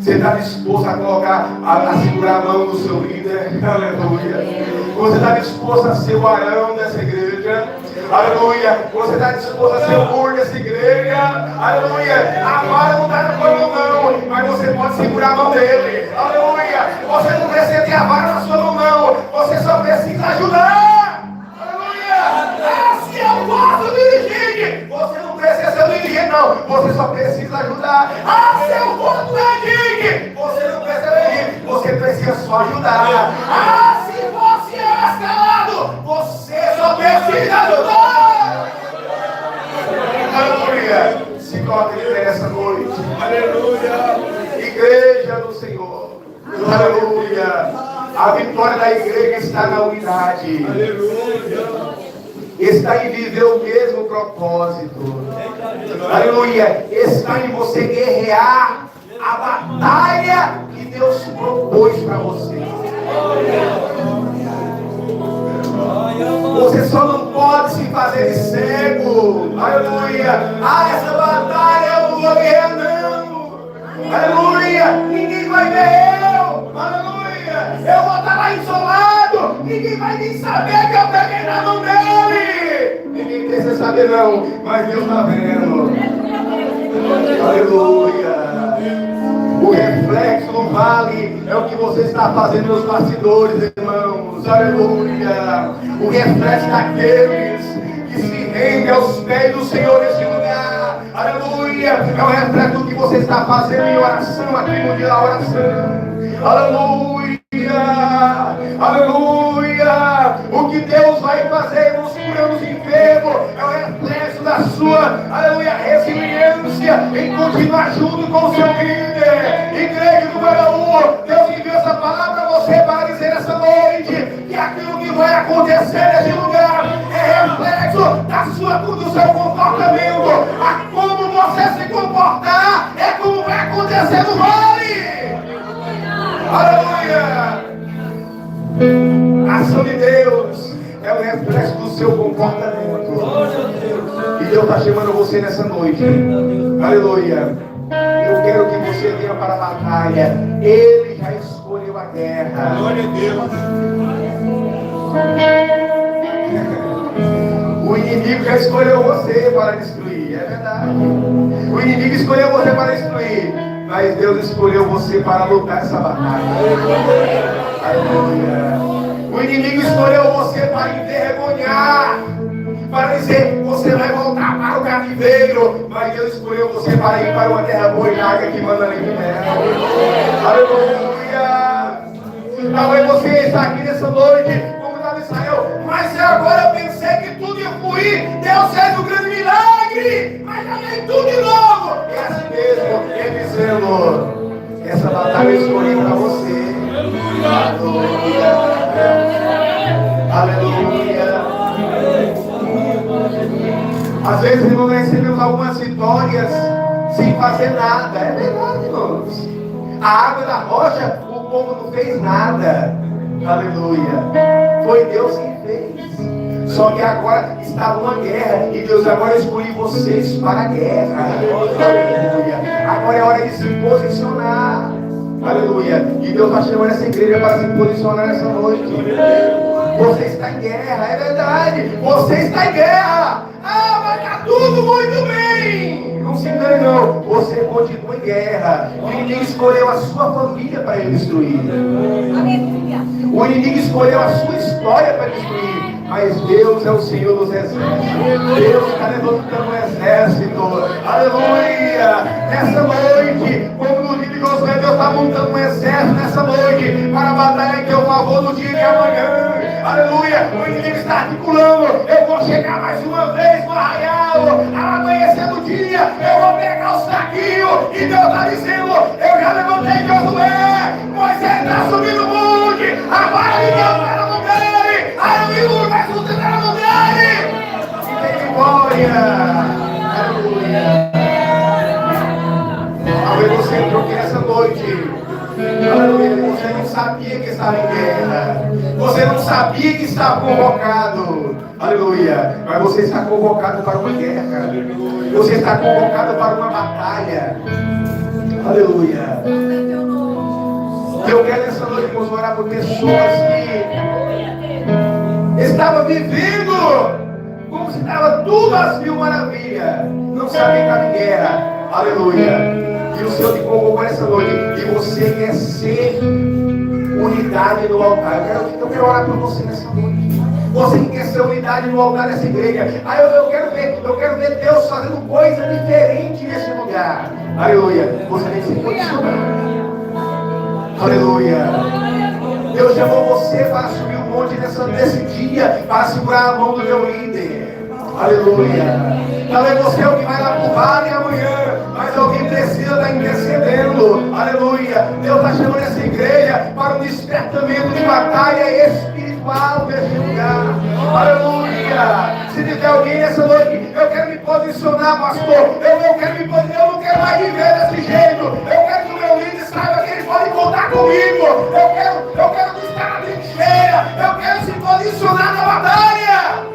Você está disposto a colocar, a segurar a mão do seu líder? Aleluia! Você está disposto a ser o arão dessa igreja? Aleluia! Você está disposto a ser o muro dessa igreja? Aleluia! A vara não está na sua mão, não, mas você pode segurar a mão dele. Aleluia! Você não precisa ter a vara na sua mão, não. Você só precisa ajudar. Aleluia! Se eu posso dirigir, você não precisa ser o dirigente, não. Você só precisa ajudar. Se eu posso dirigir, você não precisa dirigir. Você precisa só ajudar. Se você é escalado, você só precisa ajudar. Aleluia! Se coloque de pé nessa noite. Aleluia. Igreja do Senhor. Aleluia! A vitória da igreja está na unidade. Aleluia. Está em viver o mesmo propósito. Aleluia! Está em você guerrear a batalha que Deus propôs para você. Você só não pode se fazer de cego. Aleluia. Essa batalha eu não vou guerrear, não. Aleluia. Ninguém vai ver eu. Aleluia. Eu vou estar lá isolado. Ninguém vai nem saber que eu peguei na mão dele. Ninguém precisa saber, não. Mas Deus está vendo. Aleluia. O reflexo do vale é o que você está fazendo nos bastidores, irmãos. Aleluia. O reflexo daqueles que se rendem aos pés do Senhor neste lugar. Aleluia. É o reflexo do que você está fazendo em oração, aqui no dia da oração. Aleluia. Aleluia. O que Deus vai fazer nos curando os enfermos é o reflexo da sua, aleluia, resiliência em continuar junto com o seu líder. Igreja número 1, Deus enviou essa palavra para você para dizer essa noite que aquilo que vai acontecer nesse lugar é reflexo do seu comportamento. A como você se comportar é como vai acontecer no vale. Aleluia. A ação de Deus é o reflexo do seu comportamento. E Deus está chamando você nessa noite. Aleluia. Eu quero que você venha para a batalha. Ele já escolheu a guerra. Glória a Deus. O inimigo já escolheu você para destruir. É verdade. O inimigo escolheu você para destruir. Mas Deus escolheu você para lutar essa batalha. Aleluia. O inimigo escolheu você para envergonhar, para dizer, você vai voltar para o cativeiro. Mas Deus escolheu você para ir para uma terra boa e larga que manda leite e mel. Aleluia. Talvez você está aqui nessa noite, como estava Israel, mas agora eu pensei que tudo ia fluir. Deus fez um grande milagre, mas já vem tudo de novo. É assim mesmo, ele dizendo, essa batalha eu escolhi para você. Aleluia. Aleluia. Às vezes, irmãos, recebemos algumas vitórias sem fazer nada. É verdade, irmãos. A água da rocha, o povo não fez nada. Aleluia. Foi Deus quem fez. Só que agora estava uma guerra. E Deus agora escolheu vocês para a guerra. Aleluia. Agora é hora de se posicionar. Aleluia. E Deus está chamando essa igreja para se posicionar nessa noite. Você está em guerra, é verdade. Você está em guerra. Ah, vai estar tudo muito bem. Não se engane não. Você continua em guerra. O inimigo escolheu a sua família para ele destruir. O inimigo escolheu a sua história para destruir. Mas Deus é o Senhor dos exércitos. Deus está levantando um exército. Aleluia. Nessa noite, como no dia de Josué, Deus está montando um exército nessa noite para a batalha em teu favor no dia de amanhã. Aleluia. O inimigo está articulando. Eu vou chegar mais uma vez no arraial. Ao amanhecer do dia, eu vou pegar o saquinho. E Deus está dizendo, eu já levantei Josué. Moisés está subindo o monte. A vara de Deus está na mão dele. Aleluia, vai sustentar a mão dele. E tem vitória. Aleluia. Talvez você entrou aqui nessa noite. Aleluia. Você não sabia que estava em guerra. Você não sabia que estava convocado. Aleluia. Mas você está convocado para uma guerra. Você está convocado para uma batalha. Aleluia. Eu quero nessa noite orar por pessoas que estavam vivendo como se estava tudo às mil maravilhas. Não sabia que estava em guerra. Aleluia. E o Senhor te convocou nessa noite. E você quer ser unidade no altar. Eu quero orar por você nessa noite. Você que quer ser unidade no altar dessa igreja. Eu quero ver Deus fazendo coisa diferente nesse lugar. Aleluia. Você tem que se posicionar. Aleluia. Deus chamou você para subir o monte nesse dia, para segurar a mão do teu líder. Aleluia. Talvez você é o que vai lá para o vale amanhã, mas alguém precisa estar intercedendo. Aleluia. Deus está chamando essa igreja para um despertamento de batalha espiritual nesse lugar. Aleluia. Se tiver alguém nessa noite, eu quero me posicionar, pastor. Eu não quero mais viver desse jeito. Eu quero que o meu líder saiba que ele pode contar comigo. Eu quero estar na trincheira. Eu quero se posicionar. posicionar na batalha.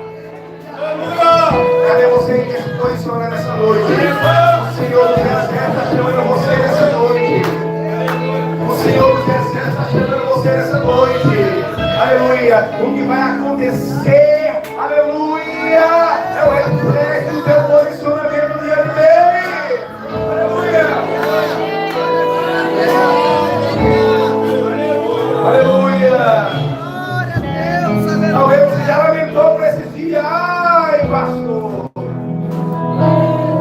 Cadê você que se posiciona nessa noite? O Senhor dos Exércitos está chamando você nessa noite. O Senhor dos Exércitos está chamando você nessa noite. Aleluia. O que vai acontecer, aleluia, é o reflexo do teu posicionamento diante dele. Aleluia. Aleluia. Talvez você já lamentou por esse dia. Ai, pastor,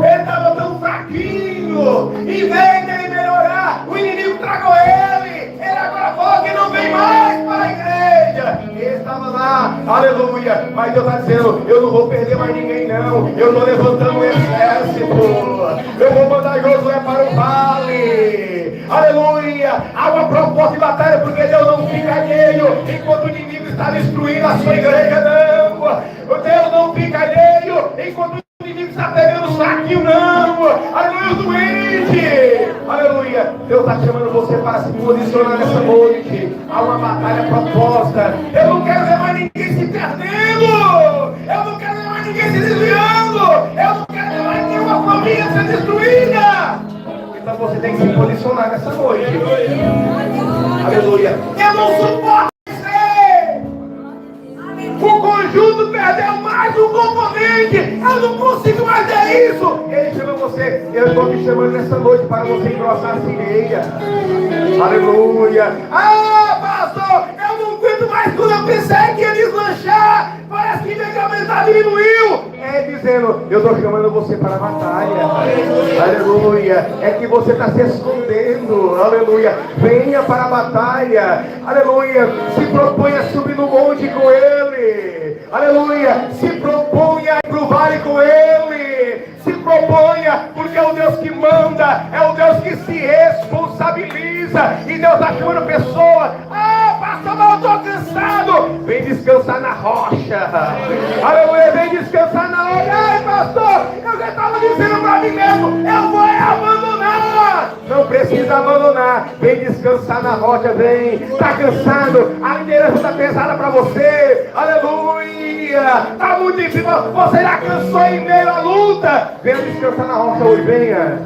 ele estava tão fraquinho. Em vez de ele melhorar, o inimigo tragou ele. Ele agora falou que não vem mais para a igreja. Ele estava lá, aleluia. Mas Deus está dizendo: eu não vou perder mais ninguém, não. Eu estou levantando um exército. Eu vou mandar Josué para o vale. Aleluia. Há uma proposta de batalha, porque Deus não fica alheio enquanto o inimigo está destruindo a sua igreja, não. Deus não fica alheio enquanto o inimigo está pegando saquinho, não. Aleluia, doente. Aleluia. Deus está chamando você para se posicionar nessa noite. Há uma batalha proposta. Eu não quero ver mais ninguém se perdendo. Eu não quero ver mais ninguém se desviando. Eu não quero ver mais nenhuma família ser destruída. Então você tem que se posicionar nessa noite. Aleluia. Eu não suporto ser. O conjunto perdeu mais um componente. Eu não consigo mais ver isso. Ele chama você. Eu estou me chamando nessa noite para você engrossar a cireia. Aleluia. Ah, pastor, eu não aguento mais. Quando eu pensei que ia deslanchar, parece que minha cabeça diminuiu. É dizendo: eu estou chamando você para a batalha. Aleluia. É que você está se escondendo. Aleluia. Venha para a batalha. Aleluia. Se proponha a subir no monte com ele. Aleluia. Se proponha a ir para o vale com ele. Se proponha, porque é o Deus que manda. É o Deus que se responsabiliza. E Deus está chamando pessoas. Ah, pastor, mas eu estou cansado. Vem descansar na rocha. Aleluia. Vem descansar na rocha. Ai, pastor, eu já estava dizendo para mim mesmo: eu vou abandonar. Não precisa abandonar. Vem descansar na rocha. Vem. Está cansado? A liderança está pesada para você. Aleluia. Está muito difícil. Você já cansou em meio à luta. Venha descansar na rocha hoje. Venha.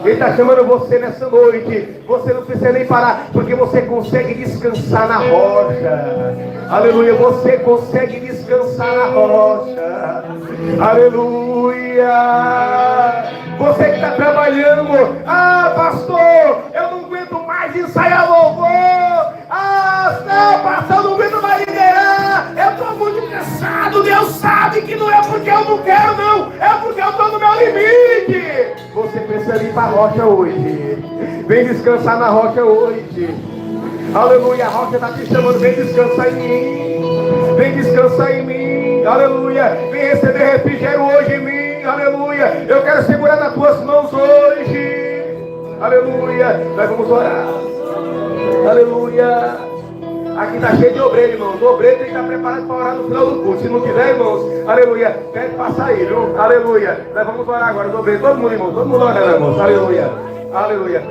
Ele está chamando você nessa noite. Você não precisa nem parar, porque você consegue descansar na rocha. Aleluia. Você consegue descansar na rocha. Aleluia. Você que está trabalhando: ah, pastor, eu não aguento mais ensaiar louvor. Ah, não, pastor, eu não aguento mais liderar. Eu estou muito cansado. Deus sabe que não é porque eu não quero, não. É porque eu estou no meu limite. Você precisa ir para a rocha hoje. Vem descansar na rocha hoje. Aleluia. A rocha está te chamando. Vem descansar em mim. Vem descansar em mim. Aleluia. Vem receber refrigério hoje em mim. Aleluia. Eu quero segurar nas tuas mãos hoje. Aleluia. Nós vamos orar. Aleluia. Aqui está cheio de obreiro, irmãos. O obreiro tem que estar preparado para orar no final do culto. Se não tiver, irmãos, aleluia, pede para sair, viu? Aleluia. Nós vamos orar agora, os obreiros. Todo mundo, irmãos. Todo mundo orando, irmãos. Aleluia. Aleluia.